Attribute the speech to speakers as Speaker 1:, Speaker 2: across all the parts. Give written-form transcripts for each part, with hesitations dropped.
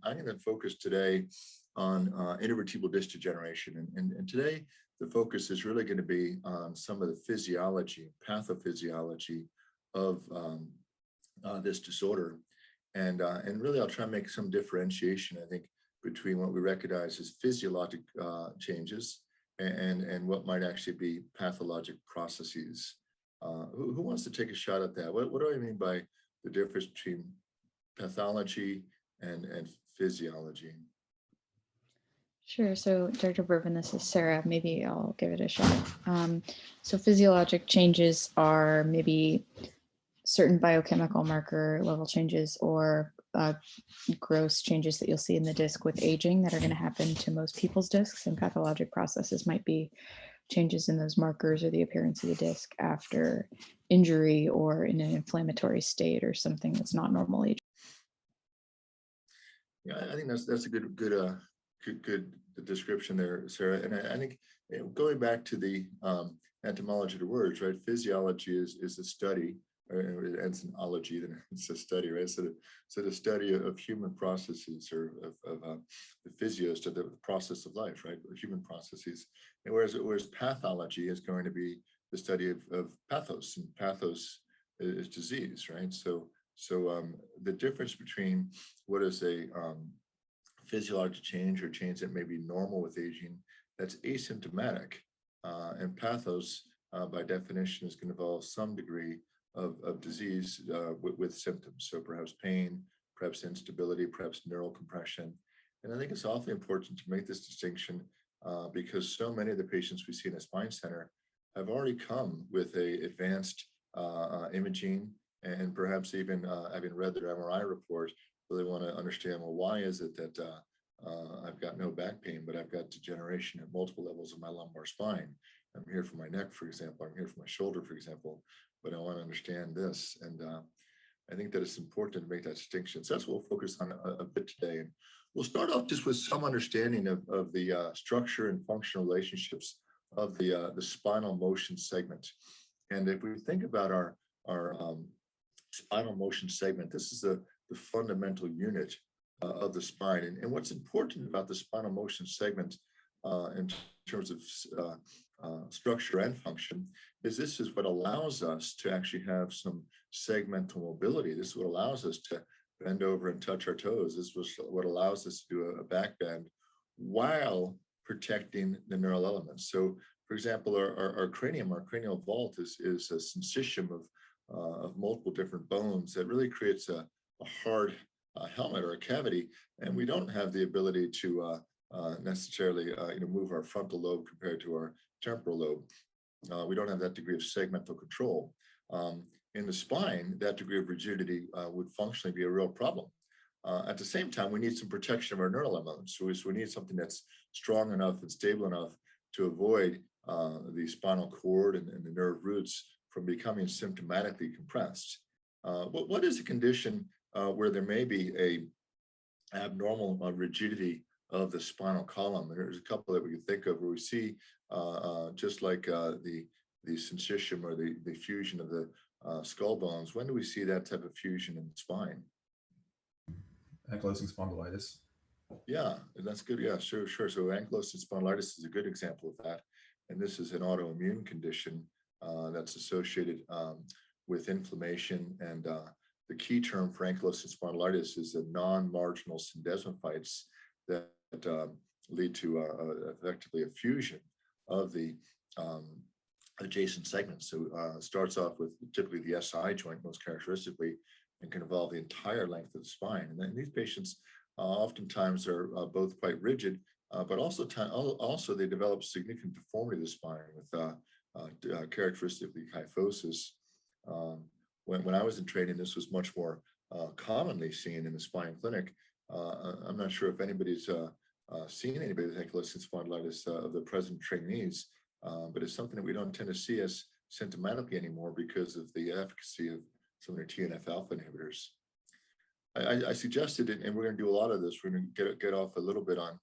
Speaker 1: I'm going to focus today on intervertebral disc degeneration. And today, the focus is really going to be on some of the physiology, pathophysiology of this disorder. And really, I'll try and make some differentiation, I think, between what we recognize as physiologic changes and what might actually be pathologic processes. Who wants to take a shot at that? What do I mean by the difference between pathology and physiology?
Speaker 2: Sure. So, Dr. Berven, this is Sarah. Maybe I'll give it a shot. So physiologic changes are maybe certain biochemical marker level changes or gross changes that you'll see in the disc with aging that are going to happen to most people's discs, and pathologic processes might be changes in those markers or the appearance of the disc after injury or in an inflammatory state or something that's not normal aging.
Speaker 1: Yeah, I think that's a good description there, Sarah. And I think going back to the etymology of the words, right? Physiology is a study, or it ends in ology, then it's a study, right? So the study of human processes, or of the physios, to the process of life, right? Or human processes. And whereas pathology is going to be the study of pathos, and pathos is disease, right? So the difference between what is a physiologic change or change that may be normal with aging, that's asymptomatic, and pathos by definition is going to involve some degree of disease with symptoms. So perhaps pain, perhaps instability, perhaps neural compression. And I think it's awfully important to make this distinction because so many of the patients we see in a spine center have already come with a advanced imaging, and perhaps even having read their MRI report, really want to understand, well, why is it that I've got no back pain, but I've got degeneration at multiple levels of my lumbar spine? I'm here for my neck, for example. I'm here for my shoulder, for example, but I want to understand this. And I think that it's important to make that distinction. So that's what we'll focus on a bit today. And we'll start off just with some understanding of the structure and functional relationships of the spinal motion segment. And if we think about our spinal motion segment, this is the fundamental unit of the spine. And what's important about the spinal motion segment in terms of structure and function is this is what allows us to actually have some segmental mobility. This is what allows us to bend over and touch our toes. This was what allows us to do a back bend while protecting the neural elements. So, for example, our cranium, our cranial vault is a syncytium of multiple different bones that really creates a hard helmet or a cavity, and we don't have the ability to necessarily move our frontal lobe compared to our temporal lobe. We don't have that degree of segmental control. In the spine, that degree of rigidity would functionally be a real problem. At the same time, we need some protection of our neural elements. So we need something that's strong enough and stable enough to avoid the spinal cord and the nerve roots from becoming symptomatically compressed. What is a condition where there may be a abnormal rigidity of the spinal column? And there's a couple that we can think of where we see just like the syncytium or the fusion of the skull bones. When do we see that type of fusion in the spine?
Speaker 3: Ankylosing spondylitis.
Speaker 1: Yeah, that's good. Yeah, sure. So ankylosing spondylitis is a good example of that. And this is an autoimmune condition that's associated with inflammation. And the key term for ankylosing spondylitis is the non-marginal syndesmophytes that lead to effectively a fusion of the adjacent segments. So it starts off with typically the SI joint most characteristically, and can involve the entire length of the spine. And then these patients oftentimes are both quite rigid, but also they develop significant deformity of the spine with characteristically kyphosis. When I was in training, this was much more commonly seen in the spine clinic. I'm not sure if anybody's seen anybody with ankylosing spondylitis of the present trainees, but it's something that we don't tend to see as symptomatically anymore because of the efficacy of some of their TNF alpha inhibitors. I suggested it, and we're going to do a lot of this. We're going to get off a little bit on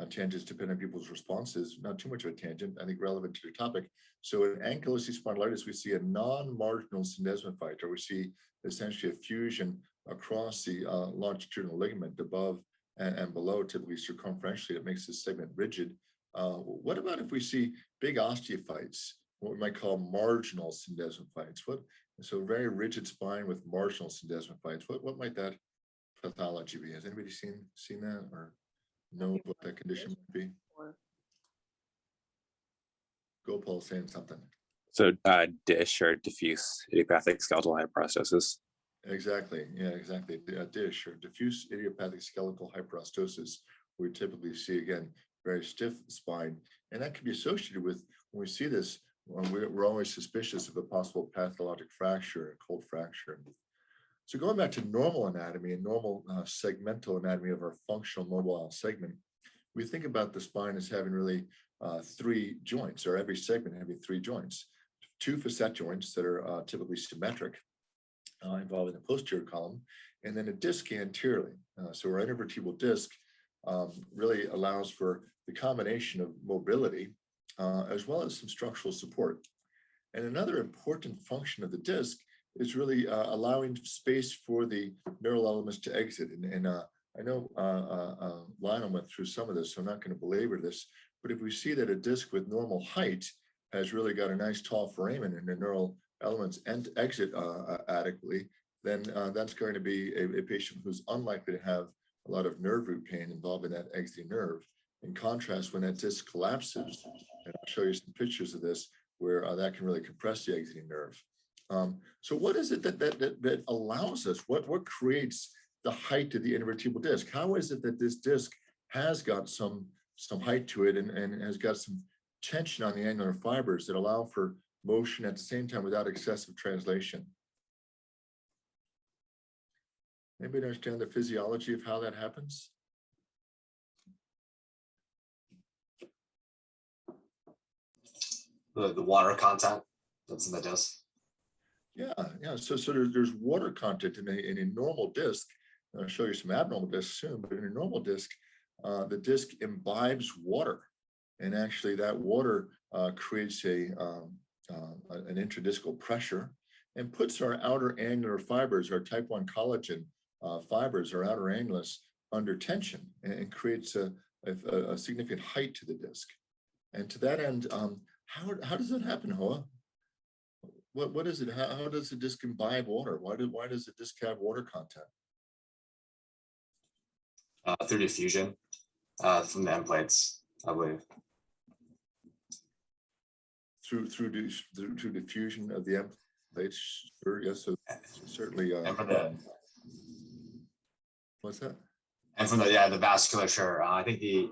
Speaker 1: tangents depending on people's responses. Not too much of a tangent, I think relevant to your topic. So in ankylosing spondylitis, we see a non-marginal syndesmophyte, or we see essentially a fusion across the longitudinal ligament above and below, typically circumferentially. It makes this segment rigid. What about if we see big osteophytes, what we might call marginal syndesmophytes? So very rigid spine with marginal syndesmophytes. What might that pathology be? Has anybody seen that or know what that condition might be? Gopal saying something.
Speaker 3: So DISH or diffuse idiopathic skeletal hyperostosis.
Speaker 1: Exactly. Yeah, exactly. DISH or diffuse idiopathic skeletal hyperostosis, we typically see, again, very stiff spine. And that can be associated with, when we see this, we're always suspicious of a possible pathologic fracture, a cold fracture. So going back to normal anatomy and normal segmental anatomy of our functional mobile segment, we think about the spine as having really three joints, or every segment having three joints. Two facet joints that are typically symmetric, involving the posterior column, and then a disc anteriorly. So our intervertebral disc really allows for the combination of mobility as well as some structural support. And another important function of the disc is really allowing space for the neural elements to exit. And I know Lionel went through some of this, so I'm not going to belabor this, but if we see that a disc with normal height has really got a nice tall foramen and the neural elements and exit adequately, then that's going to be a patient who's unlikely to have a lot of nerve root pain involving that exiting nerve. In contrast, when that disc collapses, and I'll show you some pictures of this, where that can really compress the exiting nerve. So what is it that allows us, what creates the height of the intervertebral disc? How is it that this disc has got some height to it and has got some tension on the angular fibers that allow for motion at the same time without excessive translation? Anybody understand the physiology of how that happens?
Speaker 4: The water content that's in the disc.
Speaker 1: Yeah. So there's water content in a normal disc. I'll show you some abnormal discs soon, but in a normal disc, the disc imbibes water, and actually that water creates an intradiscal pressure and puts our outer angular fibers, our type 1 collagen fibers, our outer annulus, under tension and creates a significant height to the disc. And to that end, how does that happen, Hoa? What is it? How does the disc imbibe water? Why does the disc have water content?
Speaker 4: Through diffusion from the end plates, I believe.
Speaker 1: Through diffusion of the end plates, sure, yes. So certainly.
Speaker 4: And for the
Speaker 1: what's that?
Speaker 4: And from the vasculature, I think the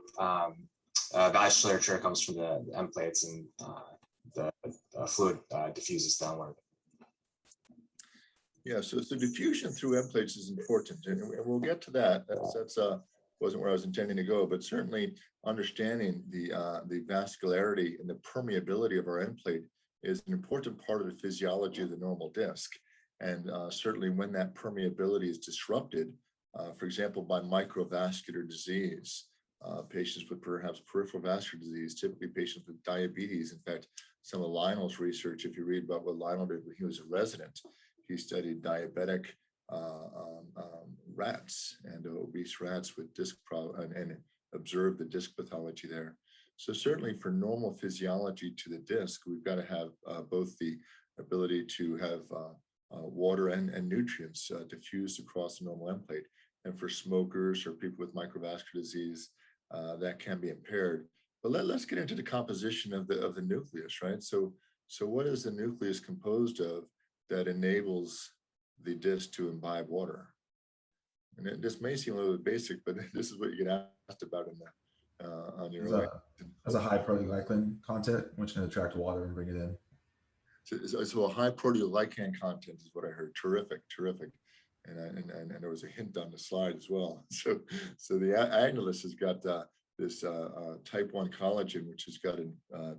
Speaker 4: vasculature comes from the end plates, and the fluid diffuses downward.
Speaker 1: Yeah, so diffusion through end plates is important, and we'll get to that. That's wasn't where I was intending to go, but certainly understanding the vascularity and the permeability of our end plate is an important part of the physiology of the normal disc. And certainly when that permeability is disrupted, for example, by microvascular disease, patients with perhaps peripheral vascular disease, typically patients with diabetes. In fact, some of Lionel's research, if you read about what Lionel did when he was a resident, he studied diabetic rats and obese rats with disc problem and observed the disc pathology there. So certainly for normal physiology to the disc, we've got to have both the ability to have water and nutrients diffused across the normal end plate. And for smokers or people with microvascular disease, that can be impaired. But let's get into the composition of the nucleus, right? So what is the nucleus composed of that enables the disc to imbibe water? And this may seem a little bit basic, but this is what you get asked about in the on your own.
Speaker 5: Has a high protoglycan content, which can attract water and bring it in.
Speaker 1: So a high proteoglycan content is what I heard. Terrific. And there was a hint on the slide as well. So the annulus has got this type 1 collagen, which has got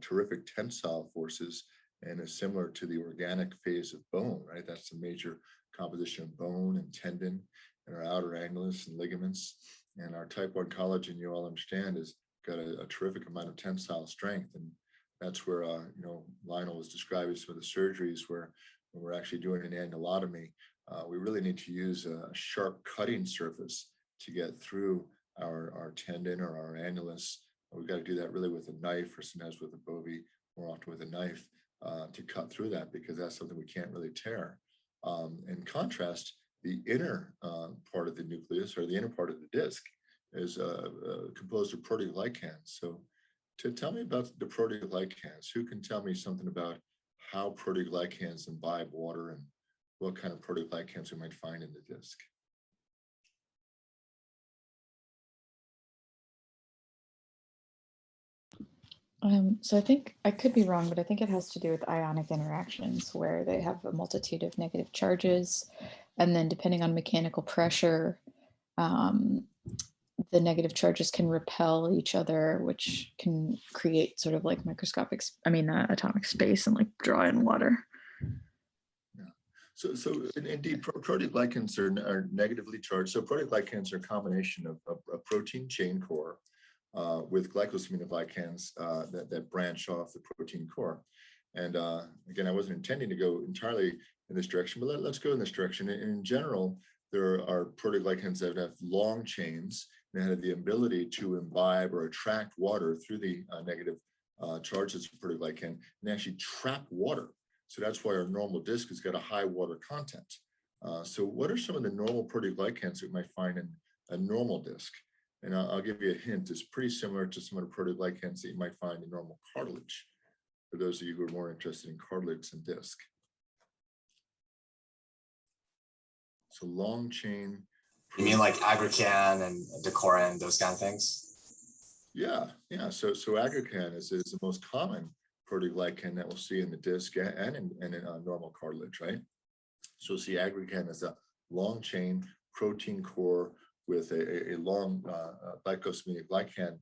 Speaker 1: terrific tensile forces and is similar to the organic phase of bone, right? That's the major composition of bone and tendon and our outer annulus and ligaments. And our type 1 collagen, you all understand, has got a terrific amount of tensile strength. And that's where, Lionel was describing some of the surgeries where we're actually doing an annulotomy. We really need to use a sharp cutting surface to get through our tendon or our annulus. We've got to do that really with a knife, or sometimes with a bovie, more often with a knife, to cut through that, because that's something we can't really tear. In contrast, the inner part of the nucleus, or the inner part of the disc, is composed of proteoglycans. So to tell me about the proteoglycans, who can tell me something about how proteoglycans imbibe water and what kind of proteoglycans we might find in the disc?
Speaker 2: So I think, I could be wrong, but I think it has to do with ionic interactions where they have a multitude of negative charges. And then depending on mechanical pressure, the negative charges can repel each other, which can create sort of like atomic space and like draw in water.
Speaker 1: Yeah. So indeed, proteoglycans are negatively charged. So proteoglycans are a combination of a protein chain core with glycosaminoglycans that branch off the protein core. And again, I wasn't intending to go entirely in this direction, but let's go in this direction. In general, there are proteoglycans that have long chains and have the ability to imbibe or attract water through the negative charges of proteoglycan and actually trap water. So that's why our normal disc has got a high water content. So what are some of the normal proteoglycans that we might find in a normal disc? And I'll give you a hint. It's pretty similar to some of the proteoglycans that you might find in normal cartilage, for those of you who are more interested in cartilage than disc. So long chain.
Speaker 4: You mean like aggrecan and decorin, those kind of things?
Speaker 1: Yeah. So aggrecan is the most common proteoglycan that we'll see in the disc and in normal cartilage, right? So see, aggrecan is a long chain protein core with a long glycosaminoglycan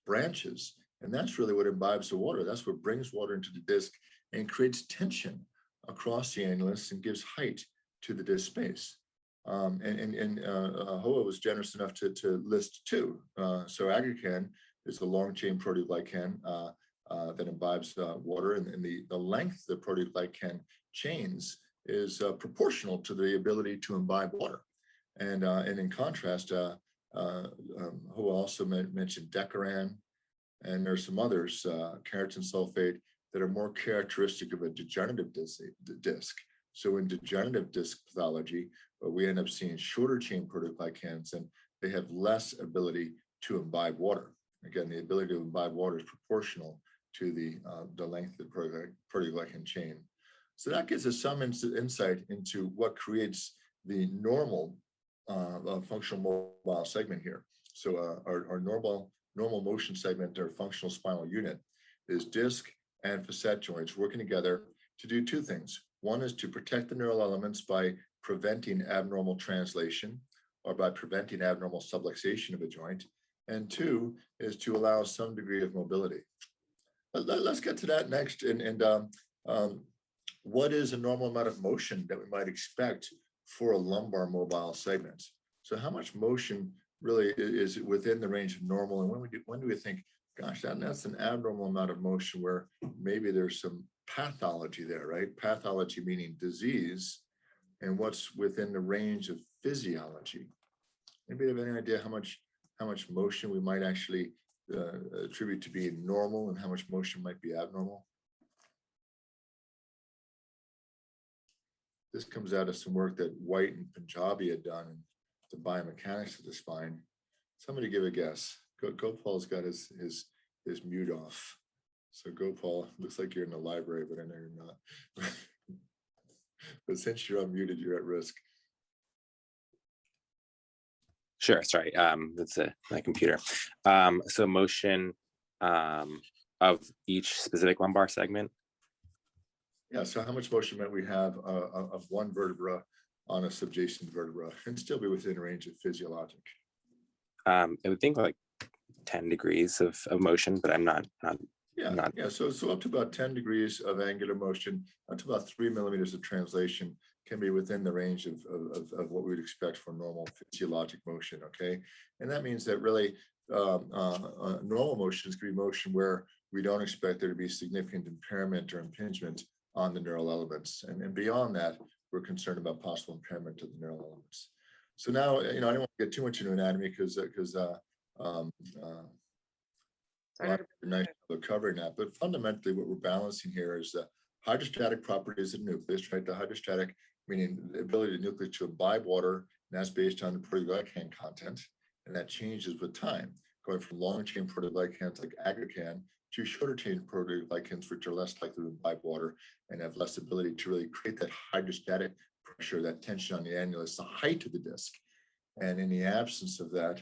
Speaker 1: branches. And that's really what imbibes the water. That's what brings water into the disc and creates tension across the annulus and gives height to the disc space. Hoa was generous enough to list two. So aggrecan is the long chain proteoglycan that imbibes water, and the length of the proteoglycan chains is proportional to the ability to imbibe water. And in contrast, Hoa also mentioned decoran, and there's some others, keratin sulfate, that are more characteristic of a degenerative disc. So in degenerative disc pathology, we end up seeing shorter chain proteoglycans, and they have less ability to imbibe water. Again, the ability to imbibe water is proportional to the length of the proteoglycan chain. So that gives us some insight into what creates the normal functional mobile segment here. So our normal motion segment, or functional spinal unit, is disc and facet joints working together to do two things. One is to protect the neural elements by preventing abnormal translation or by preventing abnormal subluxation of a joint. And two is to allow some degree of mobility. Let's get to that next. What is a normal amount of motion that we might expect for a lumbar mobile segment? So how much motion really is within the range of normal? And when do we think, gosh, that's an abnormal amount of motion where maybe there's some pathology there, right? Pathology meaning disease, and what's within the range of physiology. Anybody have any idea how much motion we might actually attribute to being normal and how much motion might be abnormal? This comes out of some work that White and Punjabi had done in the biomechanics of the spine. Somebody give a guess. Gopal's got his mute off. So Gopal, looks like you're in the library, but I know you're not. But since you're unmuted, you're at risk.
Speaker 3: Sure, sorry, that's my computer. So motion of each specific lumbar segment.
Speaker 1: Yeah, so how much motion might we have of one vertebra on a subjacent vertebra and still be within range of physiologic?
Speaker 3: I would think like 10 degrees of motion, but I'm not.
Speaker 1: So up to about 10 degrees of angular motion, up to about 3 millimeters of translation can be within the range of what we would expect for normal physiologic motion, okay? And that means that really normal motion is going to be motion where we don't expect there to be significant impairment or impingement on the neural elements. And beyond that, we're concerned about possible impairment of the neural elements. So now, I don't want to get too much into anatomy because nice covering that, but fundamentally what we're balancing here is the hydrostatic properties of the nucleus, right? The hydrostatic, meaning the ability of the nucleus to imbibe water, and that's based on the protoglycan content, and that changes with time, going from long-chain protoglycans like aggrecan to shorter-chain protoglycans, which are less likely to imbibe water and have less ability to really create that hydrostatic pressure, that tension on the annulus, the height of the disc. And in the absence of that,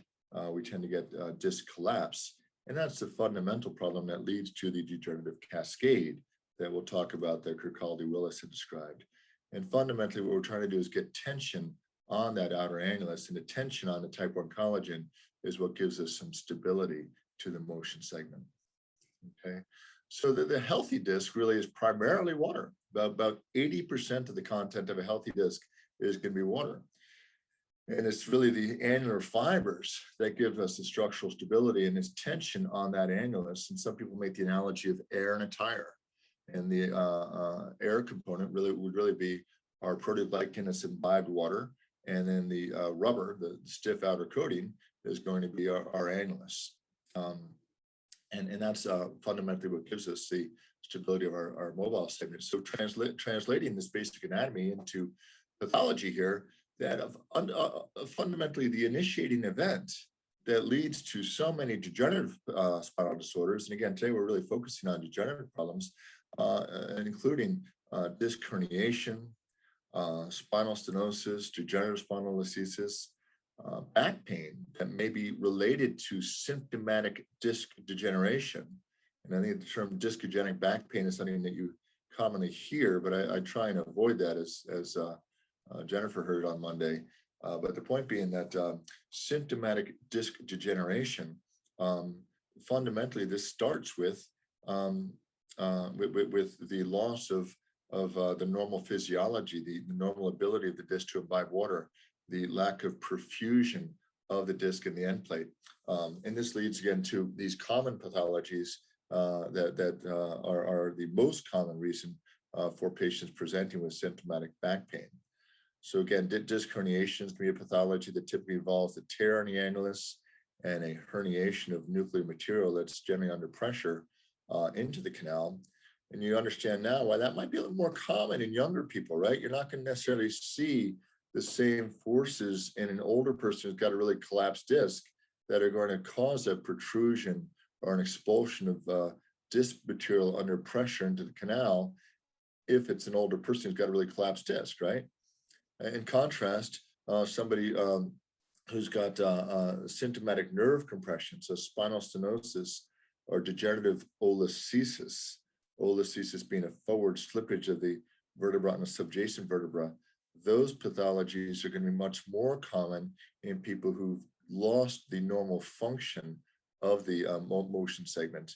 Speaker 1: we tend to get disc collapse. And that's the fundamental problem that leads to the degenerative cascade that we'll talk about that Kirkcaldy-Willis had described. And fundamentally, what we're trying to do is get tension on that outer annulus, and the tension on the type 1 collagen is what gives us some stability to the motion segment. Okay, so the healthy disc really is primarily water. About 80% of the content of a healthy disc is going to be water. And it's really the annular fibers that give us the structural stability, and this tension on that annulus. And some people make the analogy of air in a tire. And the air component would really be our protoglycan that's imbibed water. And then the rubber, the stiff outer coating, is going to be our annulus. And that's fundamentally what gives us the stability of our mobile segment. So translating this basic anatomy into pathology here, that fundamentally the initiating event that leads to so many degenerative spinal disorders. And again, today we're really focusing on degenerative problems, including disc herniation, spinal stenosis, degenerative spondylolisthesis, back pain that may be related to symptomatic disc degeneration. And I think the term discogenic back pain is something that you commonly hear, but I try and avoid that as Jennifer heard on Monday. But the point being that symptomatic disc degeneration, fundamentally, this starts with the loss of the normal physiology, the normal ability of the disc to imbibe water, the lack of perfusion of the disc and the end plate. And this leads again to these common pathologies that are the most common reason for patients presenting with symptomatic back pain. So again, disc herniations can be a pathology that typically involves the tear in the annulus and a herniation of nuclear material that's generally under pressure into the canal. And you understand now why that might be a little more common in younger people, right? You're not going to necessarily see the same forces in an older person who's got a really collapsed disc that are going to cause a protrusion or an expulsion of disc material under pressure into the canal if it's an older person who's got a really collapsed disc, right? In contrast, somebody who's got symptomatic nerve compression, so spinal stenosis or degenerative olisthesis being a forward slippage of the vertebra and the subjacent vertebra, those pathologies are going to be much more common in people who've lost the normal function of the motion segment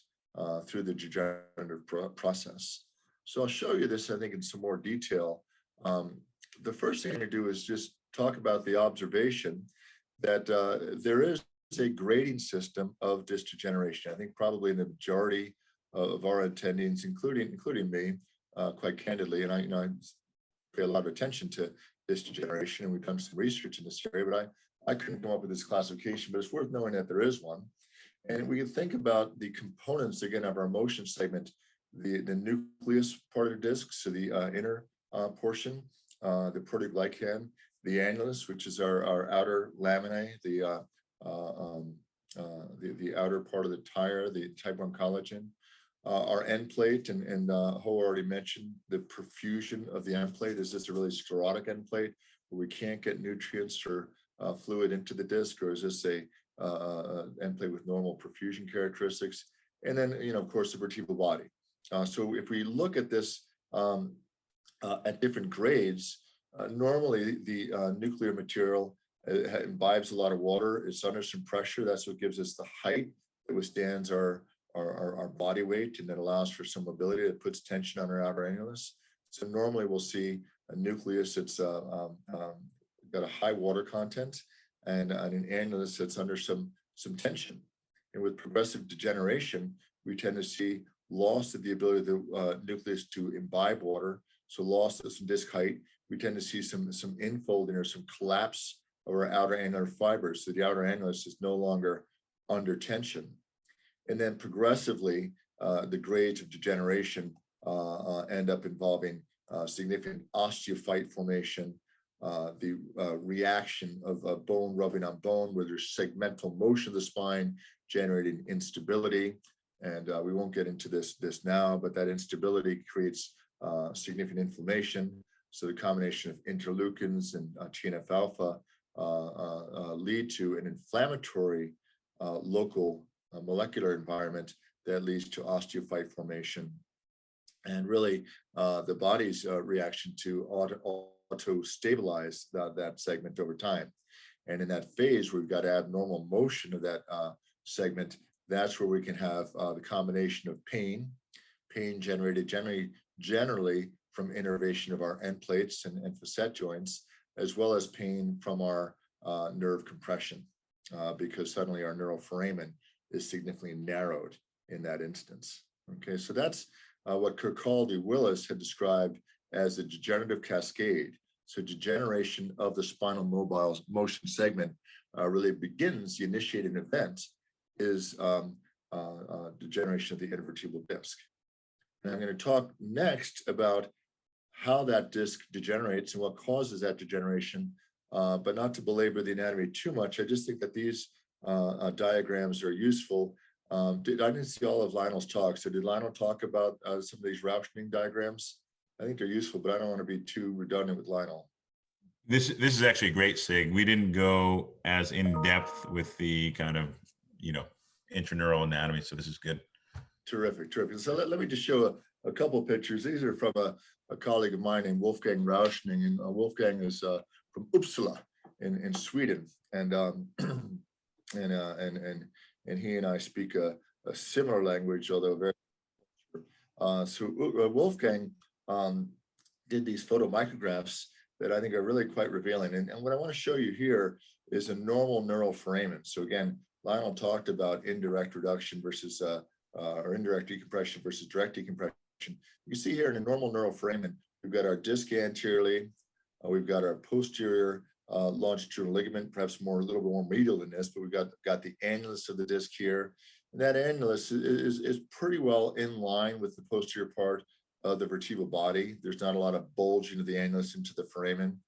Speaker 1: through the degenerative process. So I'll show you this, I think, in some more detail. The first thing I'm going to do is just talk about the observation that there is a grading system of disc degeneration. I think probably in the majority of our attendings, including me, quite candidly, and I pay a lot of attention to disc degeneration, and we've done some research in this area, but I couldn't come up with this classification, but it's worth knowing that there is one. And we can think about the components, again, of our motion segment, the nucleus part of the disc, so the inner portion, the protoglycan, the annulus, which is our outer laminae, the outer part of the tire, the type 1 collagen, our end plate, and Ho already mentioned the perfusion of the end plate. Is this a really sclerotic end plate where we can't get nutrients or fluid into the disc, or is this a end plate with normal perfusion characteristics? And then, of course, the vertebral body. So if we look at this at different grades, normally the nuclear material imbibes a lot of water. It's under some pressure. That's what gives us the height that withstands our body weight, and that allows for some mobility that puts tension on our outer annulus. So normally we'll see a nucleus that's got a high water content and an annulus that's under some tension. And with progressive degeneration, we tend to see loss of the ability of the nucleus to imbibe water, so loss of some disc height. we tend to see some infolding or some collapse of our outer annular fibers. So the outer annulus is no longer under tension. And then progressively, the grades of degeneration end up involving significant osteophyte formation, the reaction of bone rubbing on bone, where there's segmental motion of the spine generating instability. And we won't get into this now, but that instability creates significant inflammation. So the combination of interleukins and TNF alpha lead to an inflammatory local molecular environment that leads to osteophyte formation. And really the body's reaction to auto-stabilize that segment over time. And in that phase, we've got abnormal motion of that segment. That's where we can have the combination of pain generated generally from innervation of our end plates and facet joints, as well as pain from our nerve compression, because suddenly our neural foramen is significantly narrowed in that instance. Okay, so that's what Kirkcaldy-Willis had described as a degenerative cascade. So degeneration of the spinal mobile motion segment really begins, the initiating event is degeneration of the intervertebral disc. And I'm going to talk next about how that disc degenerates and what causes that degeneration, but not to belabor the anatomy too much. I just think that these diagrams are useful. I didn't see all of Lionel's talk, so did Lionel talk about some of these Rauschning diagrams? I think they're useful, but I don't want to be too redundant with Lionel.
Speaker 6: This is actually great, Sig. We didn't go as in depth with the kind of, intraneural anatomy, so this is good.
Speaker 1: Terrific. So let me just show a couple of pictures. These are from a colleague of mine named Wolfgang Rauschning, and Wolfgang is from Uppsala in Sweden, and he and I speak a similar language, although very. So Wolfgang did these photomicrographs that I think are really quite revealing. And what I want to show you here is a normal neural foramen. So again, Lionel talked about indirect reduction versus or indirect decompression versus direct decompression. You see here in a normal neural foramen, we've got our disc anteriorly, we've got our posterior longitudinal ligament, perhaps a little bit more medial than this, but we've got the annulus of the disc here. And that annulus is pretty well in line with the posterior part of the vertebral body. There's not a lot of bulging of the annulus into the foramen.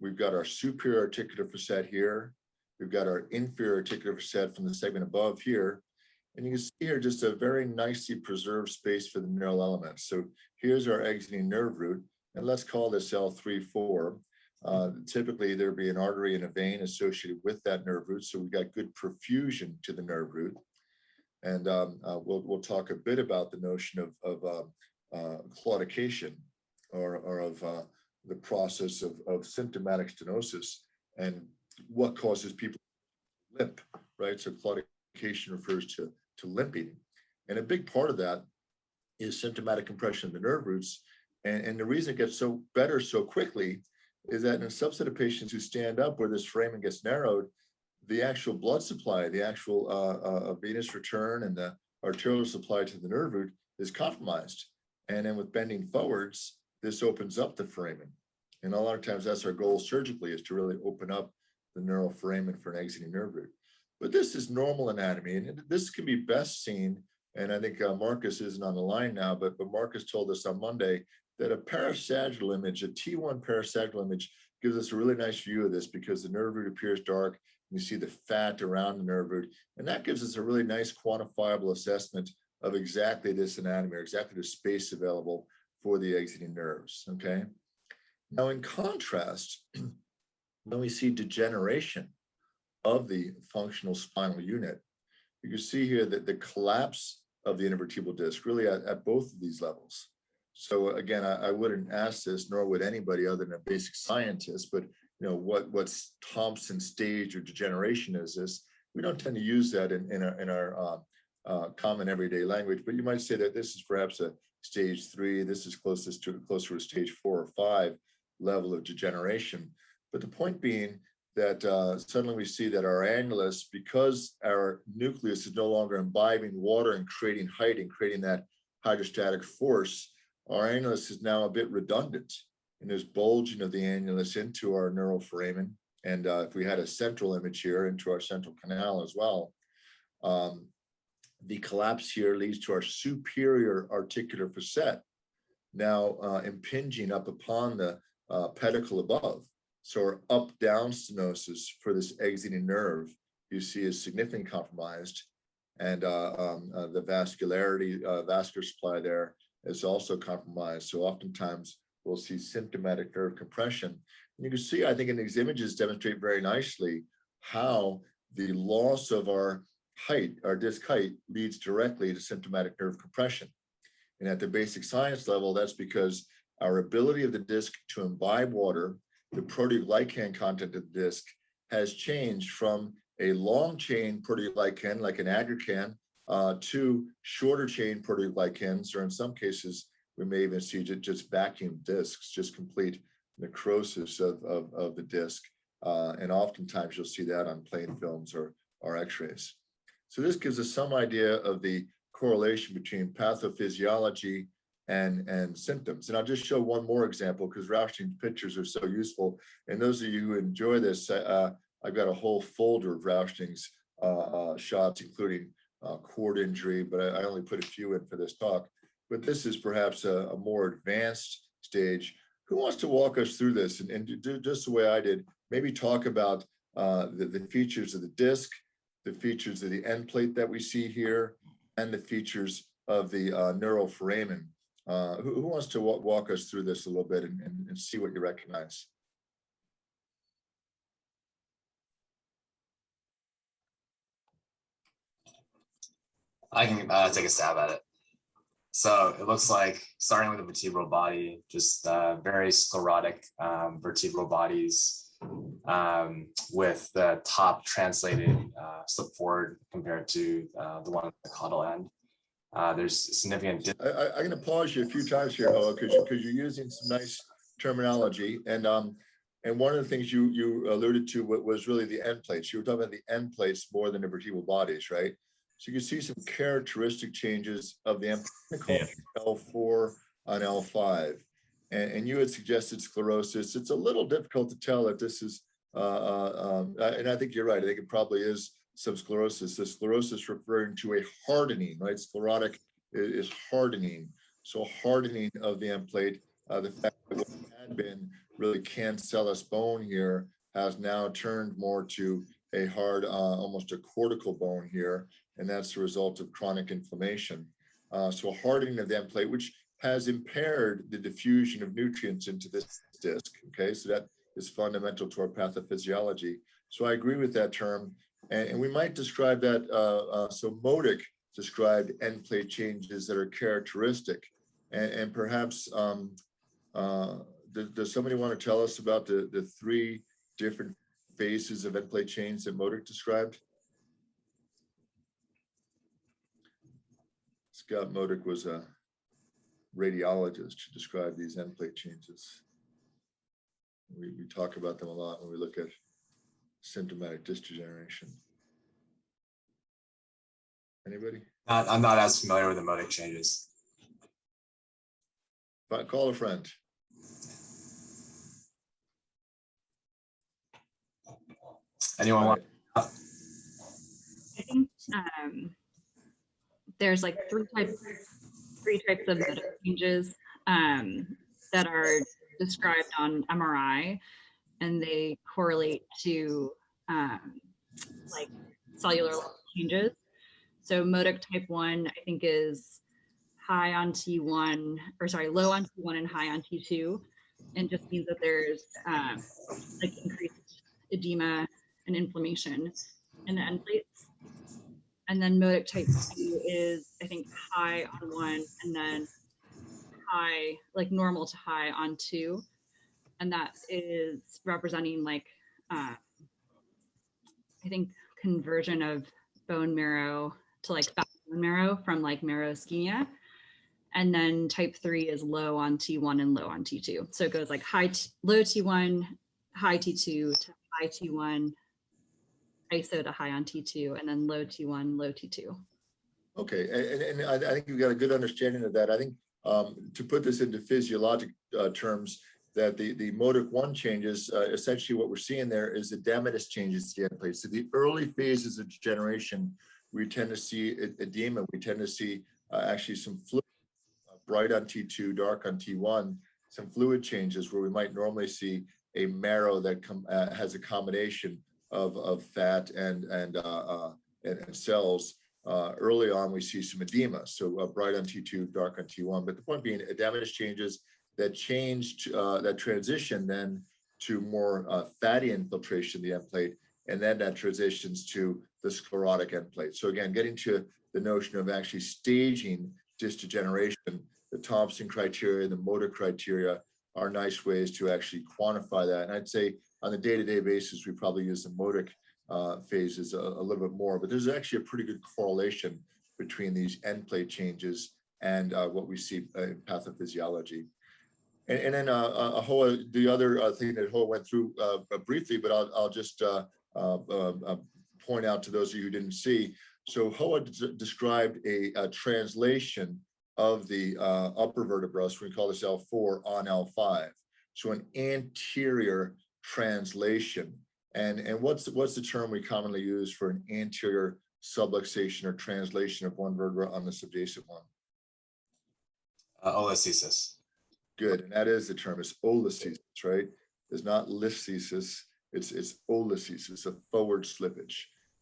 Speaker 1: We've got our superior articular facet here. We've got our inferior articular facet from the segment above here. And you can see here just a very nicely preserved space for the neural elements. So here's our exiting nerve root, and let's call this L3-4. Typically, there'd be an artery and a vein associated with that nerve root, so we've got good perfusion to the nerve root. And we'll talk a bit about the notion of claudication, or of the process of symptomatic stenosis and what causes people to limp, right? So claudication refers to limping. And a big part of that is symptomatic compression of the nerve roots. And the reason it gets so better so quickly is that in a subset of patients who stand up where this foramen gets narrowed, the actual blood supply, the actual venous return and the arterial supply to the nerve root is compromised. And then with bending forwards, this opens up the foramen. And a lot of times that's our goal surgically, is to really open up the neural foramen for an exiting nerve root. But this is normal anatomy, and this can be best seen, and I think Marcus isn't on the line now, but Marcus told us on Monday that a parasagittal image, a T1 parasagittal image, gives us a really nice view of this, because the nerve root appears dark, and you see the fat around the nerve root, and that gives us a really nice quantifiable assessment of exactly this anatomy, or exactly the space available for the exiting nerves, okay? Now, in contrast, when we see degeneration of the functional spinal unit, you can see here that the collapse of the intervertebral disc really at both of these levels. So again, I wouldn't ask this, nor would anybody other than a basic scientist, but what's Thompson's stage of degeneration is this? We don't tend to use that in our common everyday language, but you might say that this is perhaps a stage 3, this is closer to stage 4 or 5 level of degeneration. But the point being that suddenly we see that our annulus, because our nucleus is no longer imbibing water and creating height and creating that hydrostatic force, our annulus is now a bit redundant. and there's bulging of the annulus into our neural foramen. And if we had a central image here into our central canal as well, the collapse here leads to our superior articular facet, now impinging up upon the pedicle above. So our up-down stenosis for this exiting nerve, you see, is significantly compromised. And the vascularity, vascular supply there is also compromised. So oftentimes we'll see symptomatic nerve compression. And you can see, I think in these images demonstrate very nicely how the loss of our height, our disc height, leads directly to symptomatic nerve compression. And at the basic science level, that's because our ability of the disc to imbibe water, the proteoglycan content of the disc, has changed from a long chain proteoglycan like an aggrecan to shorter chain proteoglycans, or in some cases, we may even see just vacuum discs, just complete necrosis of the disc. And oftentimes you'll see that on plain films or x-rays. So this gives us some idea of the correlation between pathophysiology and symptoms. And I'll just show one more example because Rausting's pictures are so useful. And those of you who enjoy this, I've got a whole folder of Rausting's shots, including cord injury, but I only put a few in for this talk. But this is perhaps a more advanced stage. Who wants to walk us through this and do just the way I did? Maybe talk about the features of the disc, the features of the end plate that we see here, and the features of the neural foramen. Who wants to walk us through this a little bit and see what you recognize?
Speaker 4: I can take a stab at it. So it looks like, starting with the vertebral body, just very sclerotic vertebral bodies with the top translated slip forward compared to the one at the caudal end. There's significant.
Speaker 1: I'm going to pause you a few times here, Hoa, because you're using some nice terminology. And one of the things you alluded to was really the end plates. You were talking about the end plates more than the vertebral bodies, right? So you can see some characteristic changes of the L4 on L5. And you had suggested sclerosis. It's a little difficult to tell if this is, and I think you're right. I think it probably is some sclerosis. The sclerosis referring to a hardening, right? Sclerotic is hardening. So hardening of the end plate, the fact that what had been really cancellous bone here has now turned more to a hard, almost a cortical bone here. And that's the result of chronic inflammation. So hardening of the end plate, which has impaired the diffusion of nutrients into this disc, okay? So that is fundamental to our pathophysiology. So I agree with that term. And we might describe that, so Modic described end plate changes that are characteristic. And perhaps, does somebody want to tell us about the three different phases of end plate change that Modic described? Scott Modic was a radiologist to describe these end plate changes. We talk about them a lot when we look at symptomatic disc degeneration. Anybody?
Speaker 4: I'm not as familiar with the Modic changes.
Speaker 1: But call a friend.
Speaker 4: Anyone want?
Speaker 7: I think there's like three types of Modic changes that are described on MRI, and they correlate to like cellular changes. So Modic type 1, I think, is high on T1, or sorry, low on T1 and high on T2, and just means that there's like increased edema and inflammation in the end plates. And then Modic type 2 is, I think, high on 1 and then high, like normal to high on 2. And that is representing like, I think, conversion of bone marrow to like fat bone marrow from like marrow ischemia. And then type 3 is low on T1 and low on T2. So it goes like low T1, high T2 to high T1, ISO to high on T2, and then low T1, low T2.
Speaker 1: Okay, and I think you've got a good understanding of that. I think to put this into physiologic terms, that the modic 1 changes, essentially what we're seeing there is edematous changes to the end plate. So the early phases of degeneration, we tend to see edema. We tend to see actually some fluid, bright on T2, dark on T1, some fluid changes where we might normally see a marrow that has a combination of fat and cells. Early on, we see some edema, so bright on T2, dark on T1. But the point being, edematous changes that changed, that transition then to more fatty infiltration of the end plate, and then that transitions to the sclerotic end plate. So again, getting to the notion of actually staging disc degeneration, the Thompson criteria, the motor criteria are nice ways to actually quantify that. And I'd say on a day-to-day basis, we probably use the modic phases a little bit more, but there's actually a pretty good correlation between these end plate changes and what we see in pathophysiology. And then Hoa, the other thing that Hoa went through briefly, but I'll just point out to those of you who didn't see. So Hoa described a translation of the upper vertebra, so we call this L4 on L5. So an anterior translation. And what's the term we commonly use for an anterior subluxation or translation of one vertebra on the subjacent one?
Speaker 4: Olisthesis.
Speaker 1: Good, and that is the term, it's olisthesis, right? It's not listhesis, it's olisthesis, a forward slippage.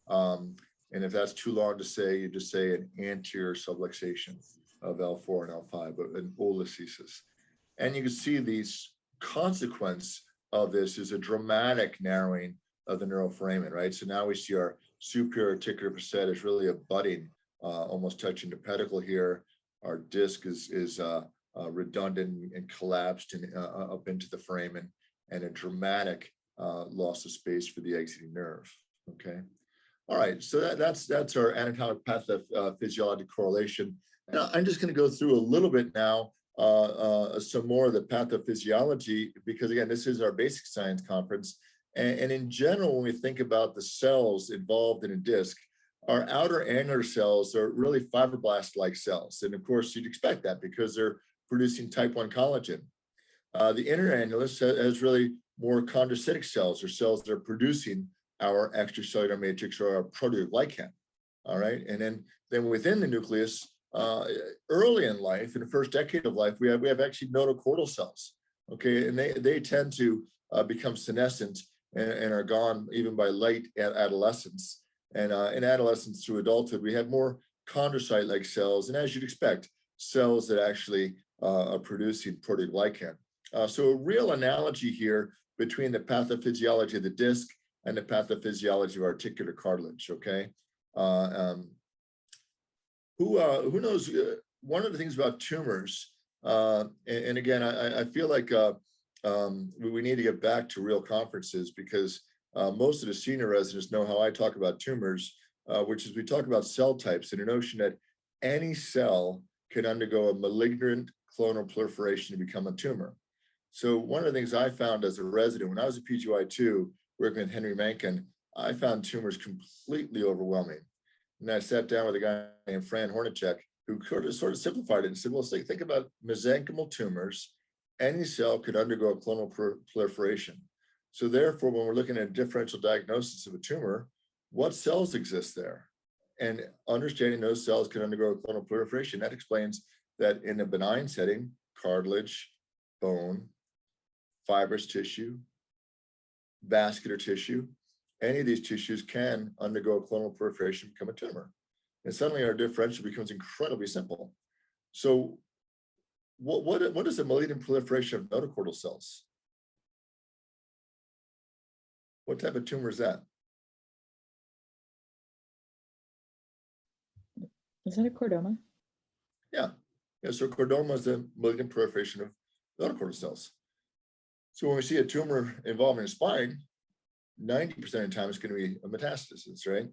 Speaker 1: And if that's too long to say, you just say an anterior subluxation of L4 and L5, but an olisthesis. And you can see these consequence of this is a dramatic narrowing of the neuroforamen, right? So now we see our superior articular facet is really abutting, almost touching the pedicle here. Our disc is redundant and collapsed up into the foramen, and a dramatic loss of space for the exiting nerve. Okay. All right. So that's our anatomic pathophysiologic correlation. And I'm just going to go through a little bit now, some more of the pathophysiology, because again, this is our basic science conference. And in general, when we think about the cells involved in a disc, our outer annular cells are really fibroblast-like cells. And of course, you'd expect that because they're producing type 1 collagen. The inner annulus has really more chondrocytic cells, or cells that are producing our extracellular matrix or our protoglycan. All right. And then within the nucleus, early in life, in the first decade of life, we have actually notochordal cells. Okay. And they tend to become senescent and are gone even by late adolescence. And in adolescence through adulthood, we have more chondrocyte-like cells. And as you'd expect, cells that actually are producing protoglycan. So a real analogy here between the pathophysiology of the disc and the pathophysiology of articular cartilage, okay? Who knows, one of the things about tumors, and again, I feel like we need to get back to real conferences, because most of the senior residents know how I talk about tumors, which is we talk about cell types and a notion that any cell can undergo a malignant clonal proliferation to become a tumor. So one of the things I found as a resident, when I was at PGY2, working with Henry Mencken, I found tumors completely overwhelming. And I sat down with a guy named Fran Hornacek, who sort of simplified it and said, well, think about mesenchymal tumors. Any cell could undergo a clonal proliferation. So therefore, when we're looking at differential diagnosis of a tumor, what cells exist there? And understanding those cells can undergo clonal proliferation, that explains that in a benign setting, cartilage, bone, fibrous tissue, vascular tissue, any of these tissues can undergo clonal proliferation, become a tumor. And suddenly our differential becomes incredibly simple. So what is the malignant proliferation of notochordal cells? What type of tumor is that?
Speaker 2: Is that a chordoma?
Speaker 1: Yeah. So chordoma is the malignant proliferation of notochordal cells. So when we see a tumor involving the spine, 90% of the time it's going to be a metastasis, right?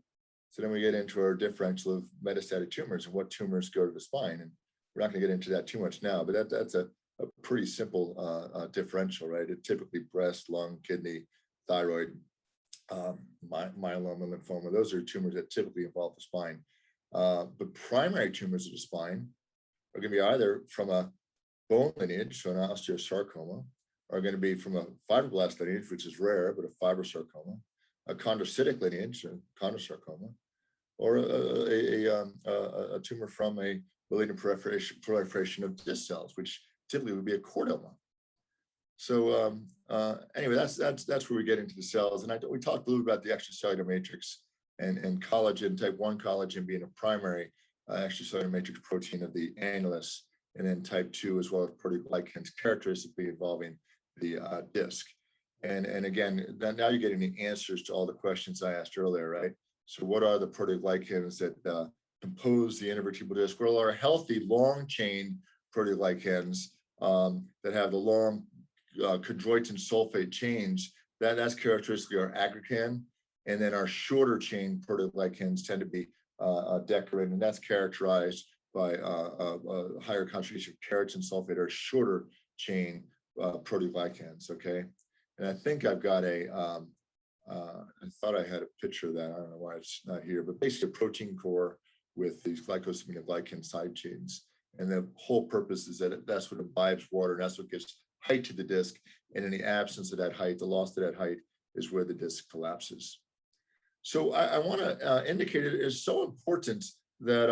Speaker 1: So then we get into our differential of metastatic tumors and what tumors go to the spine. And we're not going to get into that too much now, but that's a pretty simple differential, right? It typically breast, lung, kidney, thyroid, myeloma, lymphoma. Those are tumors that typically involve the spine. But primary tumors of the spine are going to be either from a bone lineage, so an osteosarcoma, are going to be from a fibroblast lineage, which is rare, but a fibrosarcoma, a chondrocytic lineage, a chondrosarcoma, or a tumor from a malignant proliferation of disc cells, which typically would be a chordoma. So anyway, that's where we get into the cells. And we talked a little about the extracellular matrix and collagen, type 1 collagen being a primary extracellular matrix protein of the annulus, and then type 2 as well as proteoglycans, characteristically involving the disc. And again, now you're getting the answers to all the questions I asked earlier, right? So what are the proteoglycans that compose the intervertebral disc? Well, are healthy long chain proteoglycans that have the long chondroitin sulfate chains, that's characteristically our aggrecan. And then our shorter chain proteoglycans tend to be decorated, and that's characterized by a higher concentration of keratin sulfate or shorter chain proteoglycans, okay? And I think I've got I thought I had a picture of that. I don't know why it's not here, but basically a protein core with these glycosaminoglycan side chains. And the whole purpose is that that's what imbibes water, and that's what gives height to the disc. And in the absence of that height, the loss of that height is where the disc collapses. So I want to indicate it is so important that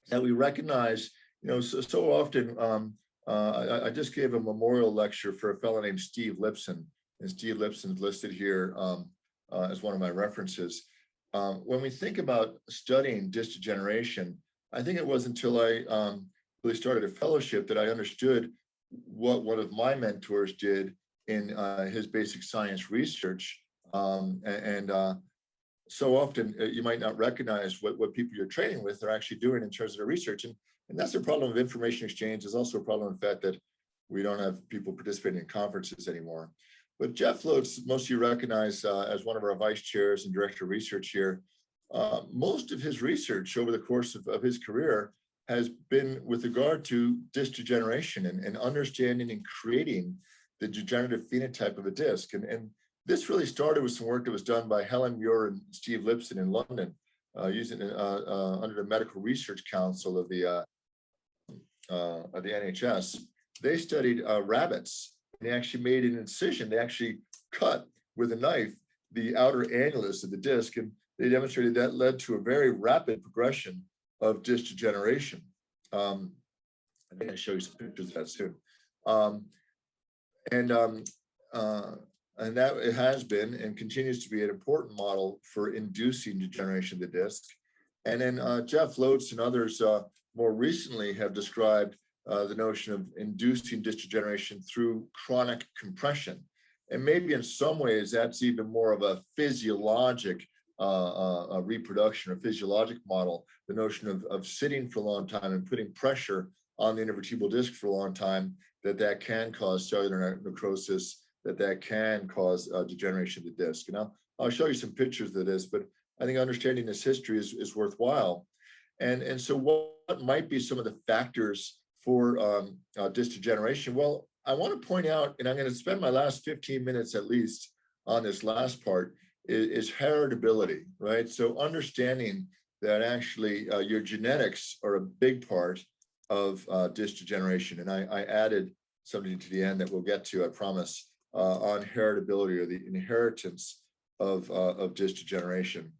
Speaker 1: that we recognize, so often. I just gave a memorial lecture for a fellow named Steve Lipson, and Steve Lipson's listed here as one of my references. When we think about studying disc degeneration, I think it was until I really started a fellowship that I understood what one of my mentors did in his basic science research. So often you might not recognize what people you're training with are actually doing in terms of their research. And that's the problem of information exchange. Is also a problem in the fact that we don't have people participating in conferences anymore. But Jeff Lotz, most of you recognize as one of our vice chairs and director of research here. Most of his research over the course of his career has been with regard to disc degeneration and understanding and creating the degenerative phenotype of a disc. And this really started with some work that was done by Helen Muir and Steve Lipson in London, using under the Medical Research Council of the NHS. They studied rabbits. They actually made an incision. They actually cut with a knife the outer annulus of the disc, and they demonstrated that led to a very rapid progression of disc degeneration. I think I'll show you some pictures of that soon. And that it has been and continues to be an important model for inducing degeneration of the disc. And then Jeff Lotz and others more recently have described the notion of inducing disc degeneration through chronic compression. And maybe in some ways that's even more of a physiologic reproduction or physiologic model, the notion of sitting for a long time and putting pressure on the intervertebral disc for a long time, that can cause cellular necrosis, that can cause degeneration of the disc. And I'll show you some pictures of this, but I think understanding this history is worthwhile. And so what might be some of the factors for disc degeneration? Well, I want to point out, and I'm going to spend my last 15 minutes at least on this last part, is heritability, right? So understanding that actually your genetics are a big part of disc degeneration. And I added something to the end that we'll get to, I promise, on heritability or the inheritance of disc degeneration.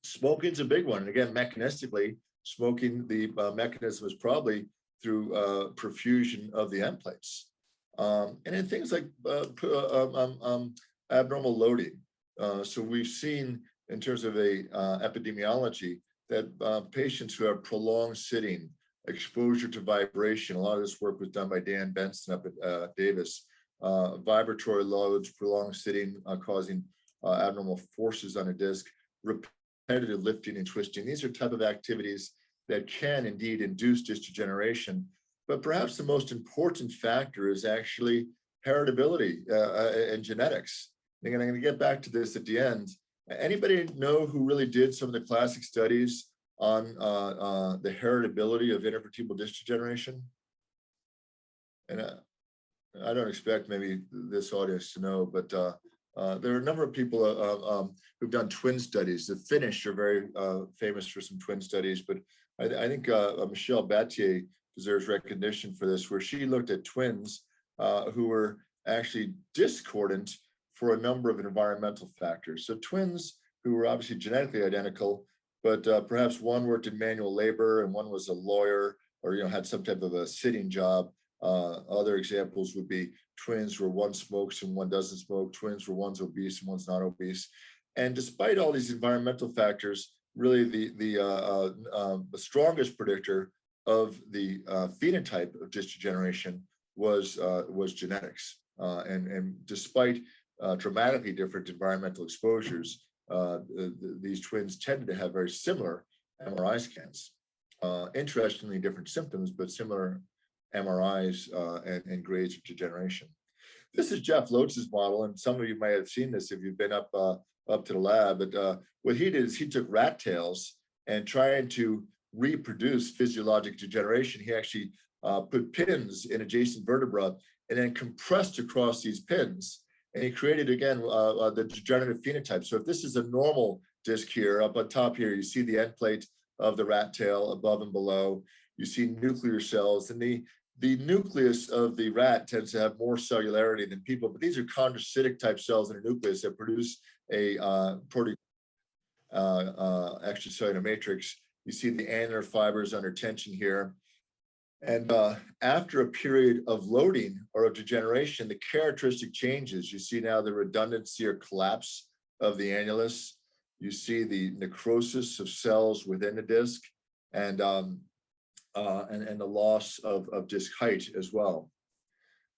Speaker 1: Smoking's a big one. And again, mechanistically, smoking, the mechanism is probably through perfusion of the end plates. And then things like abnormal loading. So we've seen in terms of a epidemiology that patients who have prolonged sitting, exposure to vibration, a lot of this work was done by Dan Benson up at Davis, vibratory loads, prolonged sitting causing abnormal forces on a disc, repetitive lifting and twisting. These are type of activities that can indeed induce disc degeneration. But perhaps the most important factor is actually heritability and genetics. And I'm going to get back to this at the end. Anybody know who really did some of the classic studies on the heritability of intervertebral disc degeneration? And I don't expect maybe this audience to know, but there are a number of people who've done twin studies. The Finnish are very famous for some twin studies, but I think Michelle Battier deserves recognition for this, where she looked at twins who were actually discordant for a number of environmental factors. So twins who were obviously genetically identical, but perhaps one worked in manual labor and one was a lawyer, or had some type of a sitting job. Other examples would be twins where one smokes and one doesn't smoke, twins where one's obese and one's not obese. And despite all these environmental factors, really the strongest predictor of the phenotype of disc degeneration was genetics. And despite dramatically different environmental exposures, these twins tended to have very similar MRI scans. Interestingly, different symptoms, but similar MRIs and grades of degeneration. This is Jeff Loatz's model, and some of you might have seen this if you've been up to the lab. But what he did is he took rat tails and trying to reproduce physiologic degeneration, he actually put pins in adjacent vertebra and then compressed across these pins. And he created, again, the degenerative phenotype. So if this is a normal disc here, up on top here, you see the end plate of the rat tail above and below. You see nuclear cells, and the nucleus of the rat tends to have more cellularity than people, but these are chondrocytic type cells in a nucleus that produce a extracellular matrix. You see the annular fibers under tension here. And after a period of loading or of degeneration, the characteristic changes. You see now the redundancy or collapse of the annulus. You see the necrosis of cells within the disc, and the loss of disc height as well.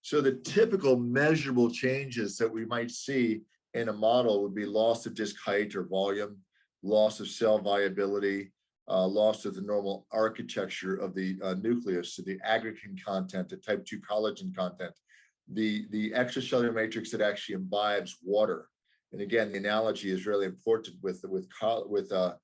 Speaker 1: So the typical measurable changes that we might see in a model would be loss of disc height or volume, loss of cell viability, loss of the normal architecture of the nucleus, so the aggregan content, the type 2 collagen content, the extracellular matrix that actually imbibes water. And again, the analogy is really important with our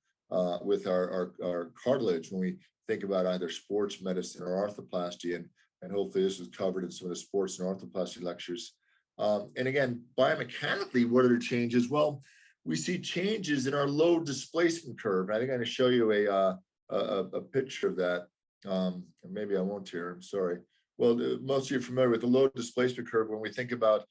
Speaker 1: cartilage when we think about either sports medicine or arthroplasty, and hopefully this was covered in some of the sports and arthroplasty lectures. And again, biomechanically, what are the changes? Well, we see changes in our load displacement curve. I think I'm going to show you a picture of that. Maybe I won't here, I'm sorry. Well, most of you are familiar with the load displacement curve when we think about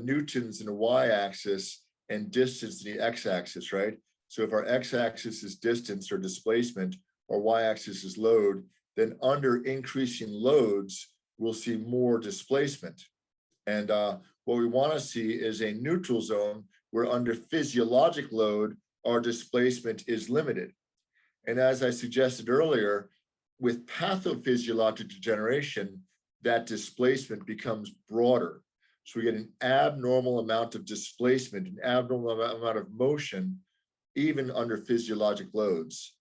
Speaker 1: newtons in the y-axis and distance in the x-axis, right? So if our x-axis is distance or displacement, or y-axis is load, then under increasing loads, we'll see more displacement. And what we want to see is a neutral zone where under physiologic load, our displacement is limited. And as I suggested earlier, with pathophysiologic degeneration, that displacement becomes broader. So we get an abnormal amount of displacement, an abnormal amount of motion, even under physiologic loads.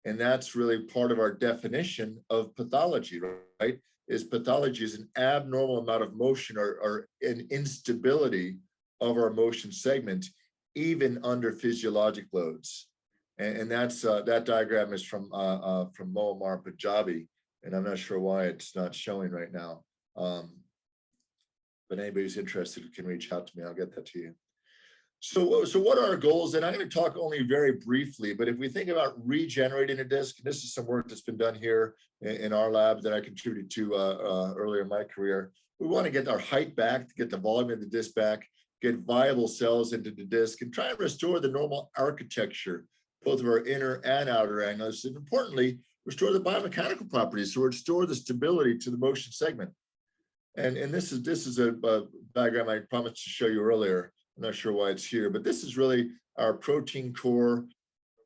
Speaker 1: And that's really part of our definition of pathology, right? Is pathology is an abnormal amount of motion or an instability of our motion segment, even under physiologic loads. And that's that diagram is from Moammar Punjabi, and I'm not sure why it's not showing right now. But anybody who's interested can reach out to me. I'll get that to you. So what are our goals? And I'm going to talk only very briefly, but if we think about regenerating a disc, and this is some work that's been done here in our lab that I contributed to earlier in my career, we want to get our height back, to get the volume of the disc back, get viable cells into the disc, and try and restore the normal architecture, both of our inner and outer annulus, and importantly, restore the biomechanical properties, so restore the stability to the motion segment. And this is a diagram I promised to show you earlier. I'm not sure why it's here, but this is really our protein core,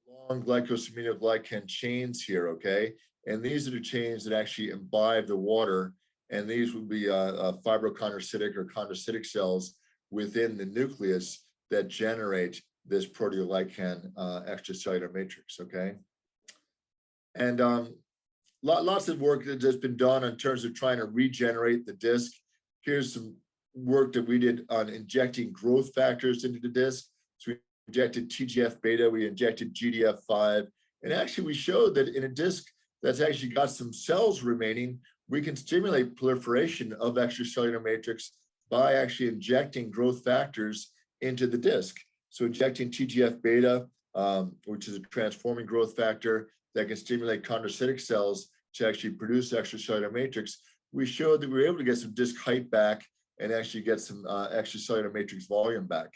Speaker 1: long glycosaminoglycan chains here, okay? And these are the chains that actually imbibe the water, and these would be fibrochondrocytic or chondrocytic cells within the nucleus that generate this proteoglycan extracellular matrix, okay? And lots of work that has been done in terms of trying to regenerate the disc. Here's some work that we did on injecting growth factors into the disc. So we injected TGF-beta, we injected GDF5, and actually we showed that in a disc that's actually got some cells remaining, we can stimulate proliferation of extracellular matrix by actually injecting growth factors into the disc. So injecting TGF-beta, which is a transforming growth factor that can stimulate chondrocytic cells to actually produce extracellular matrix, we showed that we were able to get some disc height back and actually get some extracellular matrix volume back.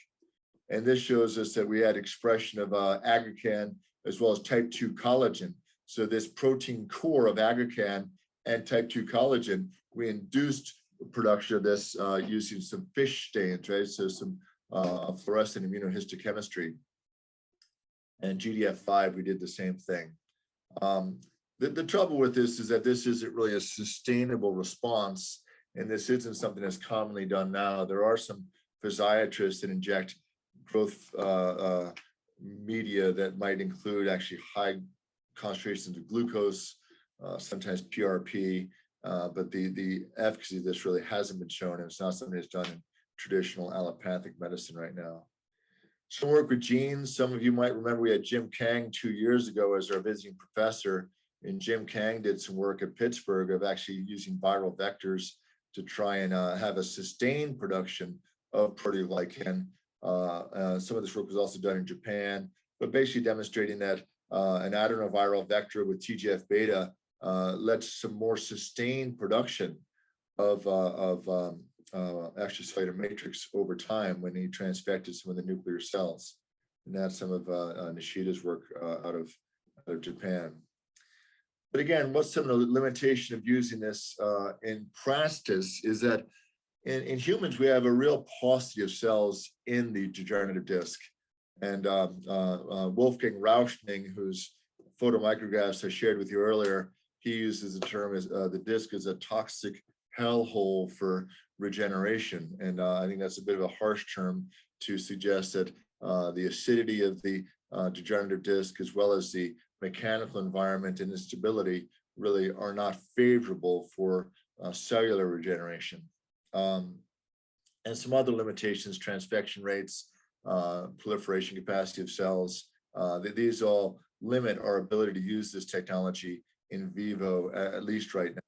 Speaker 1: And this shows us that we had expression of aggrecan as well as type 2 collagen. So this protein core of aggrecan and type 2 collagen, we induced production of this using some fish stains, right? So some fluorescent immunohistochemistry. And GDF5, we did the same thing. The trouble with this is that this isn't really a sustainable response, and this isn't something that's commonly done now. There are some physiatrists that inject growth media that might include actually high concentrations of glucose, sometimes PRP, but the efficacy of this really hasn't been shown, and it's not something that's done in traditional allopathic medicine right now. Some work with genes. Some of you might remember we had Jim Kang 2 years ago as our visiting professor, and Jim Kang did some work at Pittsburgh of actually using viral vectors to try and have a sustained production of proteoglycan. Some of this work was also done in Japan, but basically demonstrating that an adenoviral vector with TGF-beta led to some more sustained production of extracellular matrix over time when he transfected some of the nuclear cells. And that's some of Nishida's work out of Japan. But again, what's some of the limitation of using this in practice is that in humans, we have a real paucity of cells in the degenerative disc. And Wolfgang Rauschning, whose photomicrographs I shared with you earlier, he uses the term as the disc is a toxic hellhole for regeneration. And I think that's a bit of a harsh term to suggest that the acidity of the degenerative disc, as well as the mechanical environment and instability, really are not favorable for cellular regeneration. And some other limitations, transfection rates, proliferation capacity of cells, these all limit our ability to use this technology in vivo, at least right now.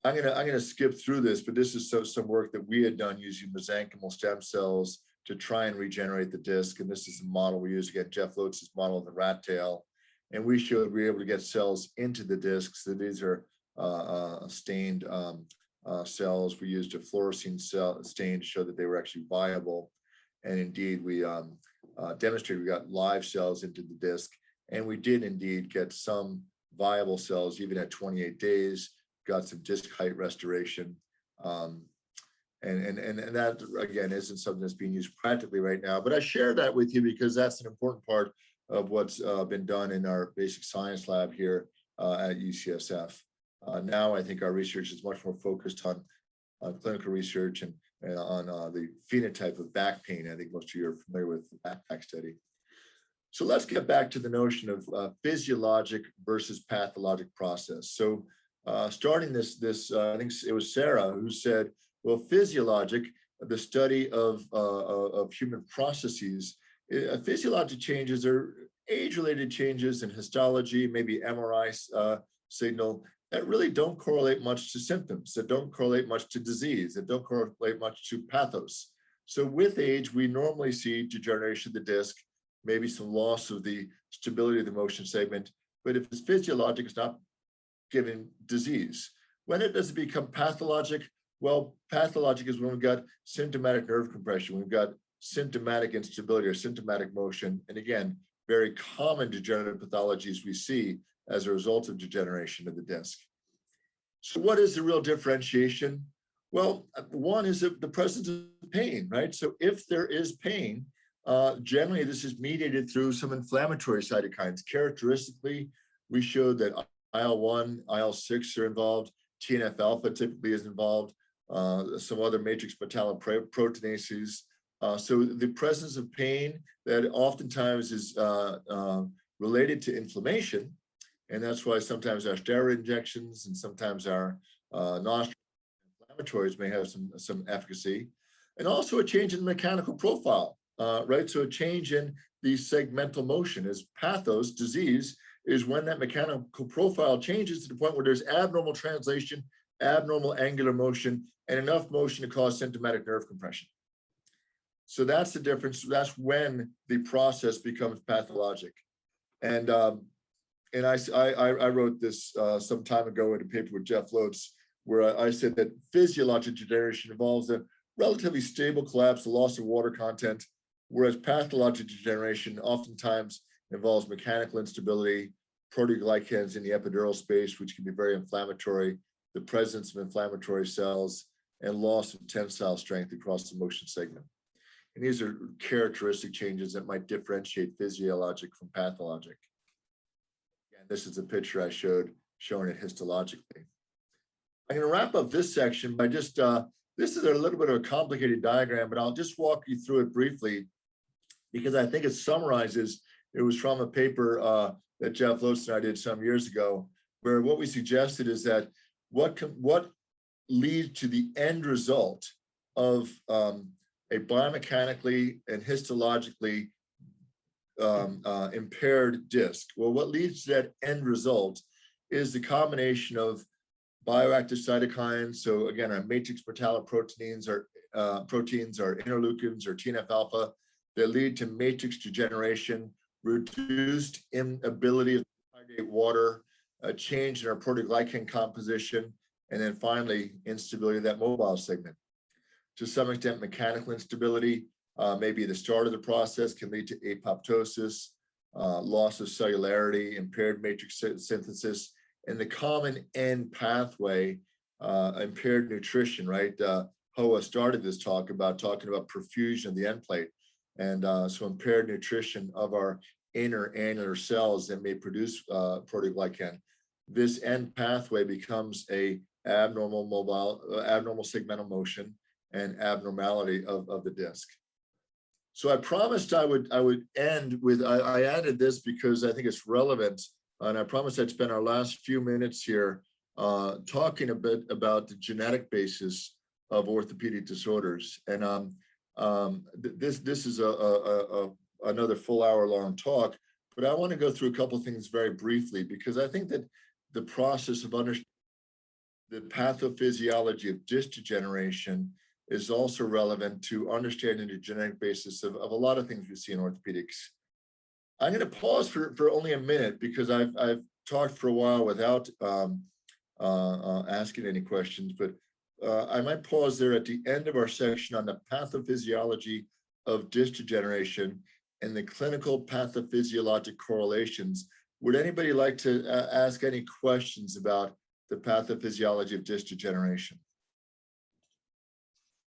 Speaker 1: I'm gonna skip through this, but this is some work that we had done using mesenchymal stem cells to try and regenerate the disc. And this is the model we used, again, Jeff Lotz's model of the rat tail. And we showed we were able to get cells into the disc. So these are stained cells. We used a fluorescein stain to show that they were actually viable. And indeed, we demonstrated we got live cells into the disc. And we did indeed get some viable cells, even at 28 days, got some disc height restoration. And that, again, isn't something that's being used practically right now. But I share that with you because that's an important part of what's been done in our basic science lab here at UCSF. Now, I think our research is much more focused on clinical research and on the phenotype of back pain. I think most of you are familiar with the backpack study. So let's get back to the notion of physiologic versus pathologic process. So starting this, I think it was Sarah who said, well, physiologic, the study of human processes, physiologic changes are age-related changes in histology, maybe MRI signal, that really don't correlate much to symptoms, that don't correlate much to disease, that don't correlate much to pathos. So with age, we normally see degeneration of the disc, maybe some loss of the stability of the motion segment, but if it's physiologic, it's not giving disease. When does it become pathologic? Well, pathologic is when we've got symptomatic nerve compression, we've got symptomatic instability or symptomatic motion, and again, very common degenerative pathologies we see as a result of degeneration of the disc. So what is the real differentiation? Well, one is the presence of pain, right? So if there is pain, generally this is mediated through some inflammatory cytokines. Characteristically, we showed that IL-1, IL-6 are involved, TNF-alpha typically is involved, some other matrix metalloproteinases. So the presence of pain that oftentimes is related to inflammation, and that's why sometimes our steroid injections and sometimes our non-inflammatories may have some efficacy, and also a change in the mechanical profile, right? So a change in the segmental motion is pathos, disease, is when that mechanical profile changes to the point where there's abnormal translation, abnormal angular motion, and enough motion to cause symptomatic nerve compression. So that's the difference. That's when the process becomes pathologic. And and I wrote this some time ago in a paper with Jeff Lotz, where I said that physiologic degeneration involves a relatively stable collapse, the loss of water content, whereas pathologic degeneration oftentimes involves mechanical instability, protoglycans in the epidural space, which can be very inflammatory, the presence of inflammatory cells, and loss of tensile strength across the motion segment. And these are characteristic changes that might differentiate physiologic from pathologic. And this is a picture I showed showing it histologically. I'm going to wrap up this section by just, this is a little bit of a complicated diagram, but I'll just walk you through it briefly because I think it summarizes, it was from a paper that Jeff Lotz and I did some years ago, where what we suggested is that what leads to the end result of a biomechanically and histologically impaired disc. Well, what leads to that end result is the combination of bioactive cytokines. So again, our matrix metalloproteins are proteins, or interleukins, or TNF alpha, that lead to matrix degeneration, reduced inability to hydrate water, a change in our protoglycan composition, and then finally, instability of that mobile segment. To some extent, mechanical instability, maybe the start of the process, can lead to apoptosis, loss of cellularity, impaired matrix synthesis, and the common end pathway, impaired nutrition, right? Hoa started this talk about talking about perfusion of the end plate. And so impaired nutrition of our inner annular cells that may produce protoglycan. This end pathway becomes a abnormal segmental motion and abnormality of the disc. So I promised I would end with, I added this because I think it's relevant, and I promised I'd spend our last few minutes here talking a bit about the genetic basis of orthopedic disorders. And this is another full hour long talk, but I want to go through a couple of things very briefly, because I think that the process of understanding the pathophysiology of disc degeneration is also relevant to understanding the genetic basis of a lot of things we see in orthopedics. I'm going to pause for only a minute because I've talked for a while without asking any questions, but I might pause there at the end of our section on the pathophysiology of disc degeneration and the clinical pathophysiologic correlations. Would anybody like to ask any questions about the pathophysiology of disc degeneration?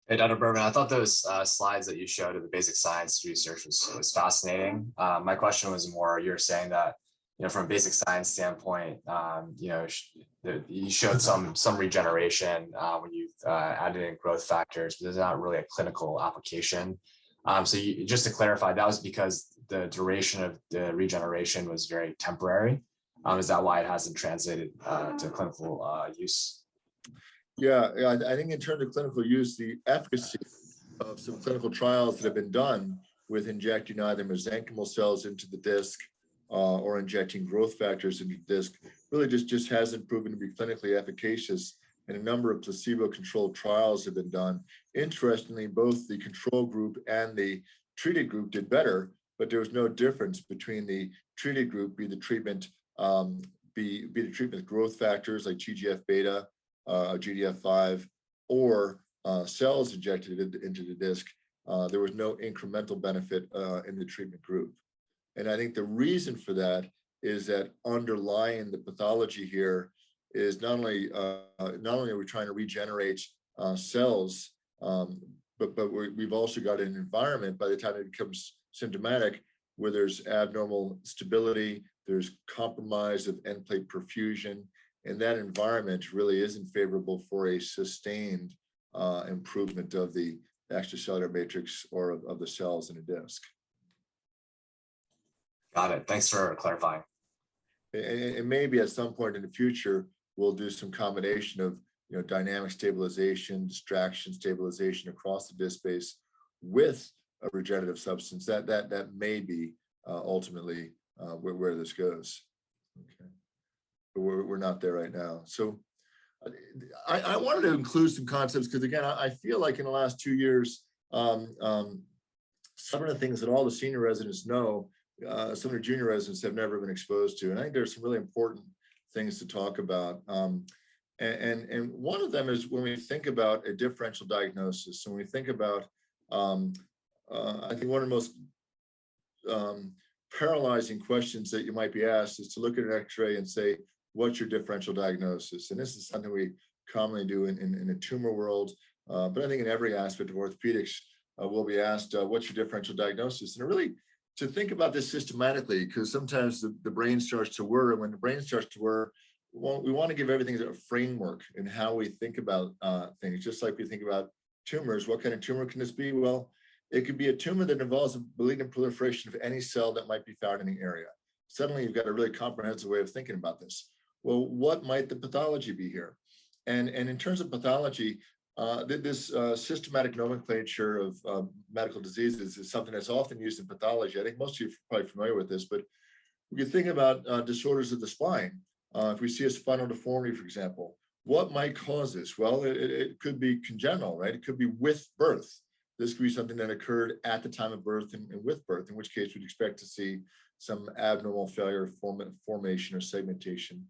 Speaker 4: Hey, Dr. Berven, I thought those slides that you showed of the basic science research was fascinating. My question was more, you're saying that, from a basic science standpoint, you showed some regeneration when you added in growth factors, but there's not really a clinical application. So just to clarify, that was because the duration of the regeneration was very temporary. Is that why it hasn't translated to clinical use?
Speaker 1: Yeah, I think in terms of clinical use, the efficacy of some clinical trials that have been done with injecting either mesenchymal cells into the disc or injecting growth factors into the disc really just hasn't proven to be clinically efficacious. And a number of placebo-controlled trials have been done. Interestingly, both the control group and the treated group did better, but there was no difference between the treated group, be the treatment growth factors like TGF-beta, GDF5, or cells injected into the disc. There was no incremental benefit in the treatment group. And I think the reason for that is that underlying the pathology here is not only are we trying to regenerate cells, but we've also got an environment by the time it becomes symptomatic where there's abnormal stability, there's compromise of end plate perfusion, and that environment really isn't favorable for a sustained improvement of the extracellular matrix or of the cells in a disc.
Speaker 4: Got it. Thanks for clarifying.
Speaker 1: And maybe at some point in the future, we'll do some combination of dynamic stabilization, distraction stabilization across the disc space with a regenerative substance. That may be ultimately where this goes. Okay, but we're not there right now. So I wanted to include some concepts because again, I feel like in the last 2 years, some of the things that all the senior residents know some of the junior residents have never been exposed to. And I think there's some really important things to talk about. And one of them is when we think about a differential diagnosis, and we think about, I think one of the most paralyzing questions that you might be asked is to look at an x-ray and say, what's your differential diagnosis? And this is something we commonly do in a tumor world, but I think in every aspect of orthopedics, we'll be asked, what's your differential diagnosis? And really, to think about this systematically, because sometimes the brain starts to whir, and when the brain starts to whir, we want to give everything a framework in how we think about things, just like we think about tumors. What kind of tumor can this be? Well, it could be a tumor that involves a malignant proliferation of any cell that might be found in the area. Suddenly, you've got a really comprehensive way of thinking about this. Well, what might the pathology be here? And in terms of pathology, this systematic nomenclature of medical diseases is something that's often used in pathology. I think most of you are probably familiar with this, but we can think about disorders of the spine. If we see a spinal deformity, for example, what might cause this? Well, it could be congenital, right? It could be with birth. This could be something that occurred at the time of birth and with birth, in which case we'd expect to see some abnormal failure, formation, or segmentation.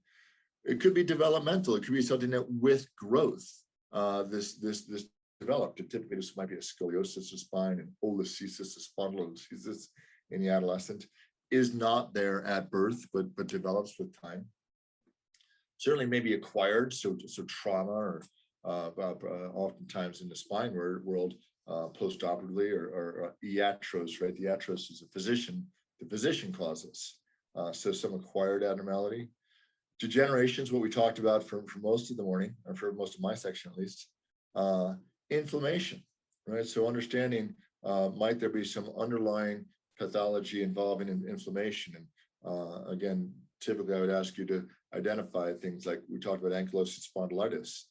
Speaker 1: It could be developmental. It could be something that with growth, this developed. Typically, this might be a scoliosis of spine, and olisthesis of spondylolisthesis in the adolescent is not there at birth, but develops with time. Certainly may be acquired, so trauma, or oftentimes in the spine world, postoperatively, or iatros, right? The iatros is a physician, the physician causes. So some acquired abnormality. Degeneration is what we talked about for most of the morning, or for most of my section at least. Inflammation, right? So understanding, might there be some underlying pathology involving inflammation? And again, typically I would ask you to identify things like we talked about ankylosing spondylitis,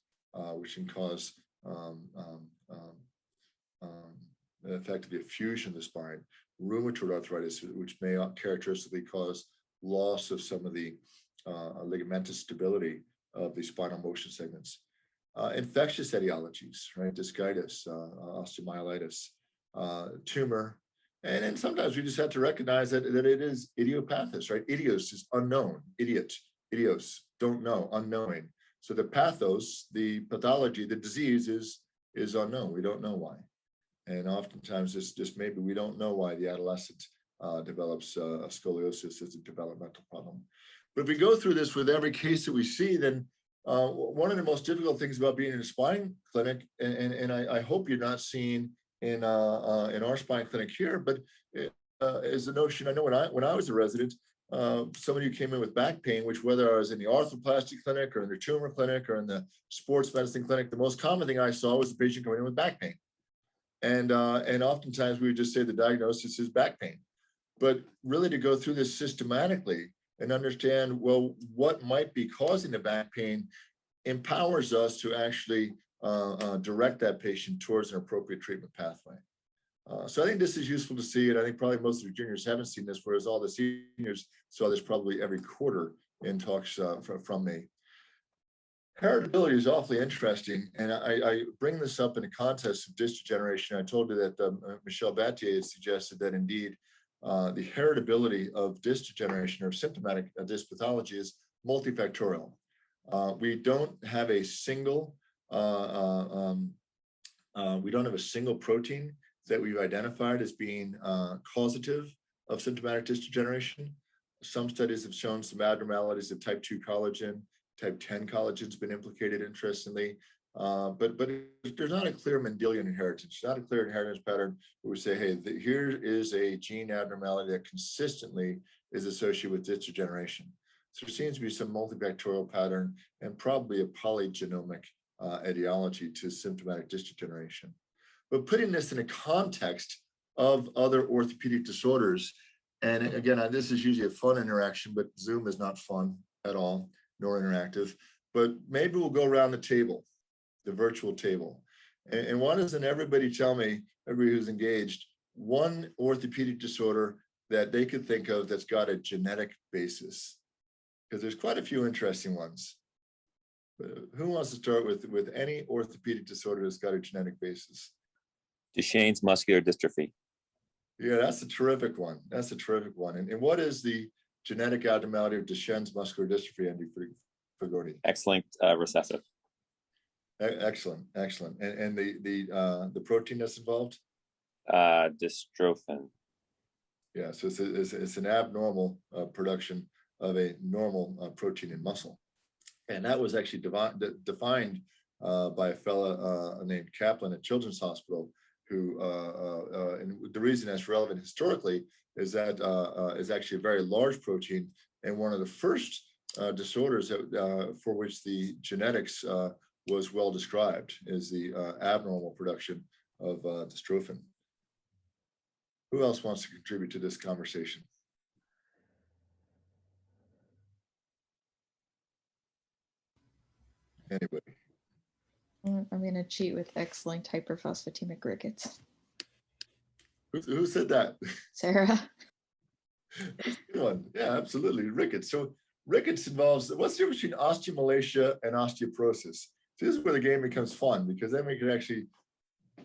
Speaker 1: which can cause effectively a fusion of the spine, rheumatoid arthritis, which may characteristically cause loss of some of the ligamentous stability of the spinal motion segments. Infectious etiologies, right? Discitis, osteomyelitis, tumor. And then sometimes we just have to recognize that it is idiopathic, right? Idios is unknown, idiot, idios, don't know, unknowing. So the pathos, the pathology, the disease is unknown. We don't know why. And oftentimes just maybe we don't know why the adolescent develops a scoliosis as a developmental problem. But if we go through this with every case that we see, then one of the most difficult things about being in a spine clinic, and I hope you're not seeing in our spine clinic here, but is the notion. I know when I was a resident, somebody who came in with back pain, which whether I was in the arthroplasty clinic or in the tumor clinic or in the sports medicine clinic, the most common thing I saw was the patient coming in with back pain, and oftentimes we would just say the diagnosis is back pain, but really to go through this systematically and understand, well, what might be causing the back pain empowers us to actually direct that patient towards an appropriate treatment pathway. So I think this is useful to see, and I think probably most of the juniors haven't seen this, whereas all the seniors saw this probably every quarter in talks from me. Heritability is awfully interesting, and I bring this up in the context of disc degeneration. I told you that Michel Battier had suggested that indeed the heritability of disc degeneration or symptomatic disc pathology is multifactorial. We don't have a single protein that we've identified as being causative of symptomatic disc degeneration. Some studies have shown some abnormalities of type 2 collagen, type 10 collagen's been implicated, interestingly, but there's not a clear Mendelian inheritance, not a clear inheritance pattern where we say, hey, here is a gene abnormality that consistently is associated with disc degeneration. So there seems to be some multifactorial pattern and probably a polygenomic etiology to symptomatic disc degeneration. But putting this in a context of other orthopedic disorders, and again, this is usually a fun interaction, but Zoom is not fun at all, nor interactive, but maybe we'll go around the table, the virtual table. And why doesn't everybody tell me, everybody who's engaged, one orthopedic disorder that they could think of that's got a genetic basis? Because there's quite a few interesting ones. Who wants to start with any orthopedic disorder that's got a genetic basis?
Speaker 3: Duchenne's muscular dystrophy.
Speaker 1: Yeah, that's a terrific one. That's a terrific one. And what is the genetic abnormality of Duchenne's muscular dystrophy, Andy Fagorni?
Speaker 3: X-linked recessive.
Speaker 1: Excellent, excellent. And the protein that's involved?
Speaker 3: Dystrophin.
Speaker 1: Yeah, so it's an abnormal production of a normal protein in muscle. And that was actually defined by a fellow named Kaplan at Children's Hospital, who, and the reason that's relevant historically is that is actually a very large protein, and one of the first disorders that, for which the genetics was well described is the abnormal production of dystrophin. Who else wants to contribute to this conversation? Anybody?
Speaker 2: I'm going to cheat with X-linked hyperphosphatemic rickets.
Speaker 1: Who said that?
Speaker 2: Sarah.
Speaker 1: That's a good one. Yeah, absolutely. Rickets. So rickets involves, what's the difference between osteomalacia and osteoporosis? So this is where the game becomes fun, because then we can actually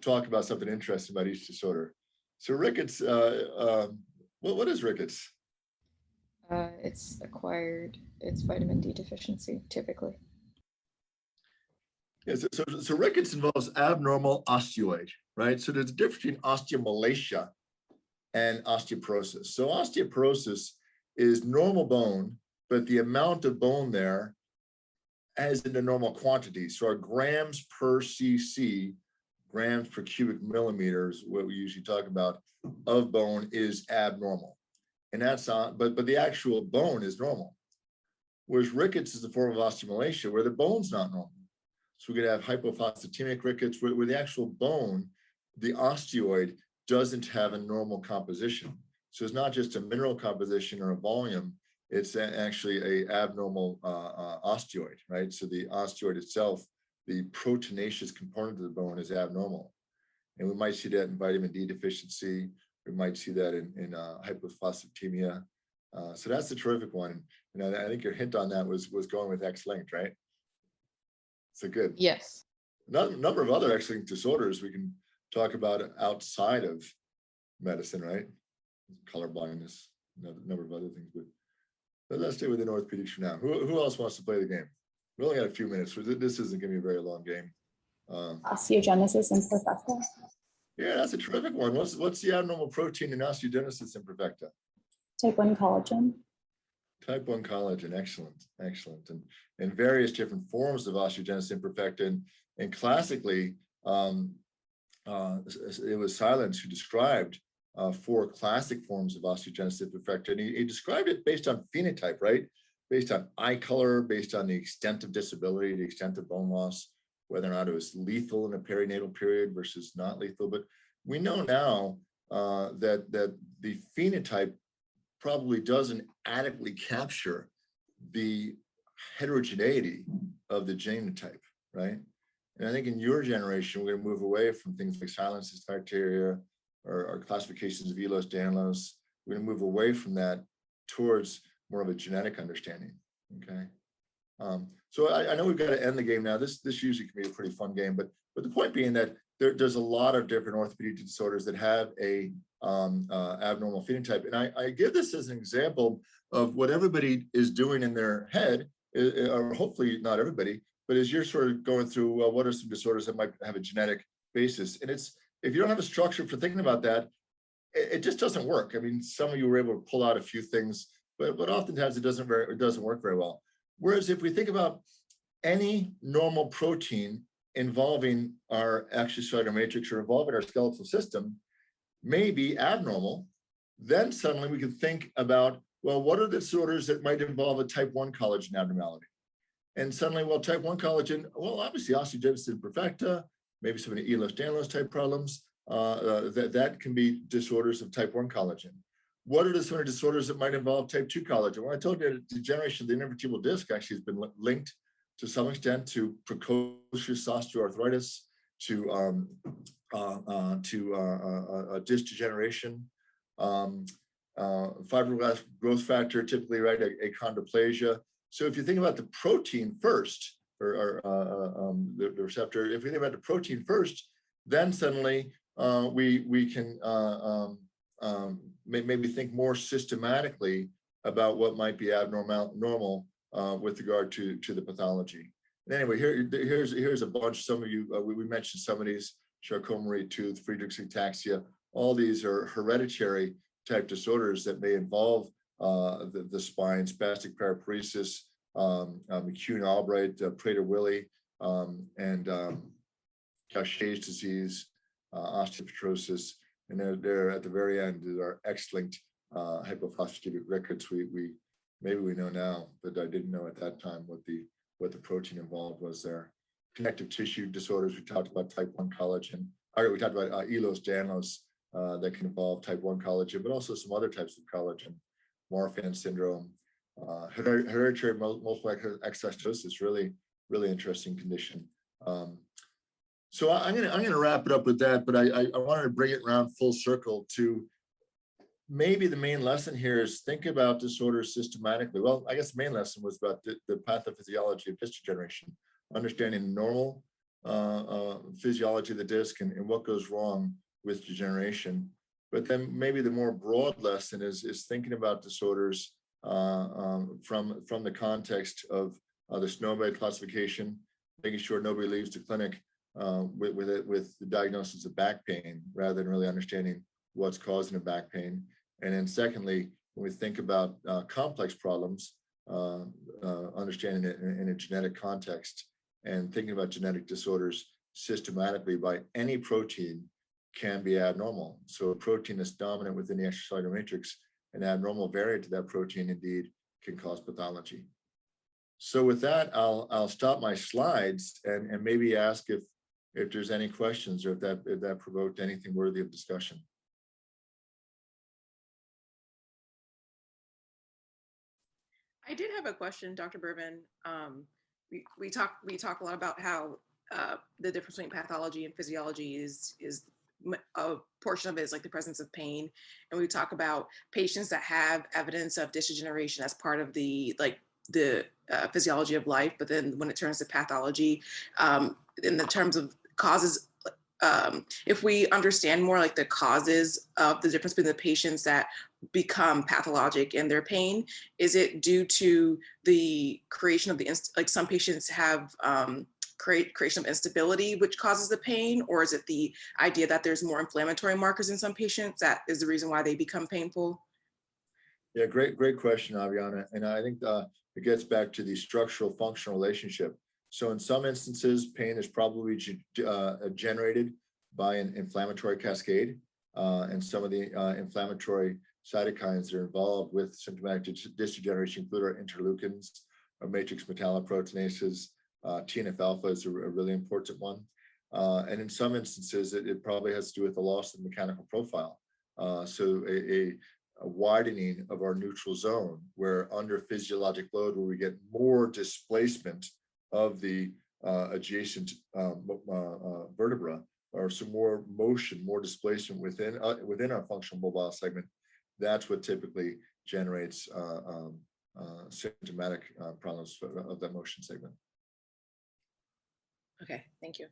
Speaker 1: talk about something interesting about each disorder. So rickets, what is rickets?
Speaker 2: It's acquired, it's vitamin D deficiency, typically.
Speaker 1: Yeah, so rickets involves abnormal osteoid, right? So there's a difference between osteomalacia and osteoporosis. So osteoporosis is normal bone, but the amount of bone there as in the normal quantity. So our grams per cc, grams per cubic millimeters, what we usually talk about, of bone is abnormal. And that's not, but the actual bone is normal. Whereas rickets is a form of osteomalacia where the bone's not normal. So we could have hypophosphatemic rickets where the actual bone, the osteoid, doesn't have a normal composition. So it's not just a mineral composition or a volume, it's actually a abnormal osteoid, right? So the osteoid itself, the proteinaceous component of the bone is abnormal. And we might see that in vitamin D deficiency. We might see that in hypophosphatemia. So that's a terrific one. And I think your hint on that was going with X-linked, right? So good.
Speaker 2: Yes.
Speaker 1: Number of other X-linked disorders we can talk about outside of medicine, right? Color blindness, a number of other things. But let's stay within orthopedics for now. Who else wants to play the game? We only got a few minutes. This isn't going to be a very long game.
Speaker 8: Osteogenesis imperfecta.
Speaker 1: Yeah, that's a terrific one. What's the abnormal protein in osteogenesis imperfecta?
Speaker 8: Type 1 collagen.
Speaker 1: Type 1 collagen, excellent, excellent. And various different forms of osteogenesis imperfecta. And classically, it was Silence who described 4 classic forms of osteogenesis imperfecta. And he described it based on phenotype, right? Based on eye color, based on the extent of disability, the extent of bone loss, whether or not it was lethal in a perinatal period versus not lethal. But we know now that the phenotype probably doesn't adequately capture the heterogeneity of the genotype, right? And I think in your generation, we're going to move away from things like Silence's criteria or classifications of Ehlers-Danlos. We're going to move away from that towards more of a genetic understanding, okay? So I know we've got to end the game now. This usually can be a pretty fun game, but the point being that there's a lot of different orthopedic disorders that have a abnormal phenotype. And I give this as an example of what everybody is doing in their head, or hopefully not everybody, but as you're sort of going through, well, what are some disorders that might have a genetic basis? And it's, if you don't have a structure for thinking about that, it just doesn't work. I mean, some of you were able to pull out a few things, but oftentimes it doesn't work very well. Whereas if we think about any normal protein involving our extracellular matrix or involving our skeletal system may be abnormal, then suddenly we can think about, well, what are the disorders that might involve a type 1 collagen abnormality? And suddenly, well, type 1 collagen, well, obviously osteogenesis imperfecta, maybe some of the Ehlers-Danlos type problems, that can be disorders of type 1 collagen. What are the sort of disorders that might involve type 2 collagen? Well, I told you that degeneration of the intervertebral disc actually has been linked to some extent to precocious osteoarthritis, to disc degeneration, fibroblast growth factor, typically, right, achondroplasia. So if you think about the protein first, or the receptor, if we think about the protein first, then suddenly we can maybe think more systematically about what might be normal with regard to the pathology. And anyway, here's a bunch. Some of you, we mentioned some of these: Charcot-Marie-Tooth, Friedreich's ataxia. All these are hereditary type disorders that may involve the spine: spastic paraparesis, McCune-Albright, Prader-Willi, and Gaucher's disease, osteopetrosis. And they're at the very end is our X-linked hypophosphatemia rickets. Maybe we know now, but I didn't know at that time what the protein involved was there. Connective tissue disorders, we talked about type 1 collagen. We talked about Ehlers-Danlos that can involve type 1 collagen, but also some other types of collagen. Marfan syndrome, hereditary multiple exostosis, really interesting condition. So I'm gonna wrap it up with that, but I wanted to bring it around full circle to maybe the main lesson here is think about disorders systematically. Well, I guess the main lesson was about the pathophysiology of disc degeneration, understanding normal physiology of the disc and what goes wrong with degeneration. But then maybe the more broad lesson is thinking about disorders from the context of the SNOMED classification, making sure nobody leaves the clinic with the diagnosis of back pain rather than really understanding what's causing the back pain. And then secondly, when we think about complex problems, understanding it in a genetic context and thinking about genetic disorders systematically by any protein can be abnormal. So a protein that's dominant within the extracellular matrix, an abnormal variant to that protein indeed can cause pathology. So with that, I'll stop my slides and maybe ask if there's any questions or if that provoked anything worthy of discussion.
Speaker 9: I did have a question, Dr. Berven. We talk a lot about how the difference between pathology and physiology is a portion of it is like the presence of pain, and we talk about patients that have evidence of disc degeneration as part of the physiology of life. But then when it turns to pathology, in the terms of causes, if we understand more like the causes of the difference between the patients that become pathologic in their pain, is it due to the creation of like some patients have creation of instability which causes the pain, or is it the idea that there's more inflammatory markers in some patients that is the reason why they become painful?
Speaker 1: Yeah, great question, Aviana. And I think it gets back to the structural functional relationship. So in some instances, pain is probably generated by an inflammatory cascade, and some of the inflammatory cytokines that are involved with symptomatic disc degeneration include our interleukins, our matrix metalloproteinases. TNF-alpha is a really important one. And in some instances, it probably has to do with the loss of mechanical profile. So a widening of our neutral zone, where under physiologic load, where we get more displacement of the adjacent vertebra, or some more motion, more displacement within our functional mobile segment. That's what typically generates symptomatic problems of that motion segment.
Speaker 9: Okay, thank you.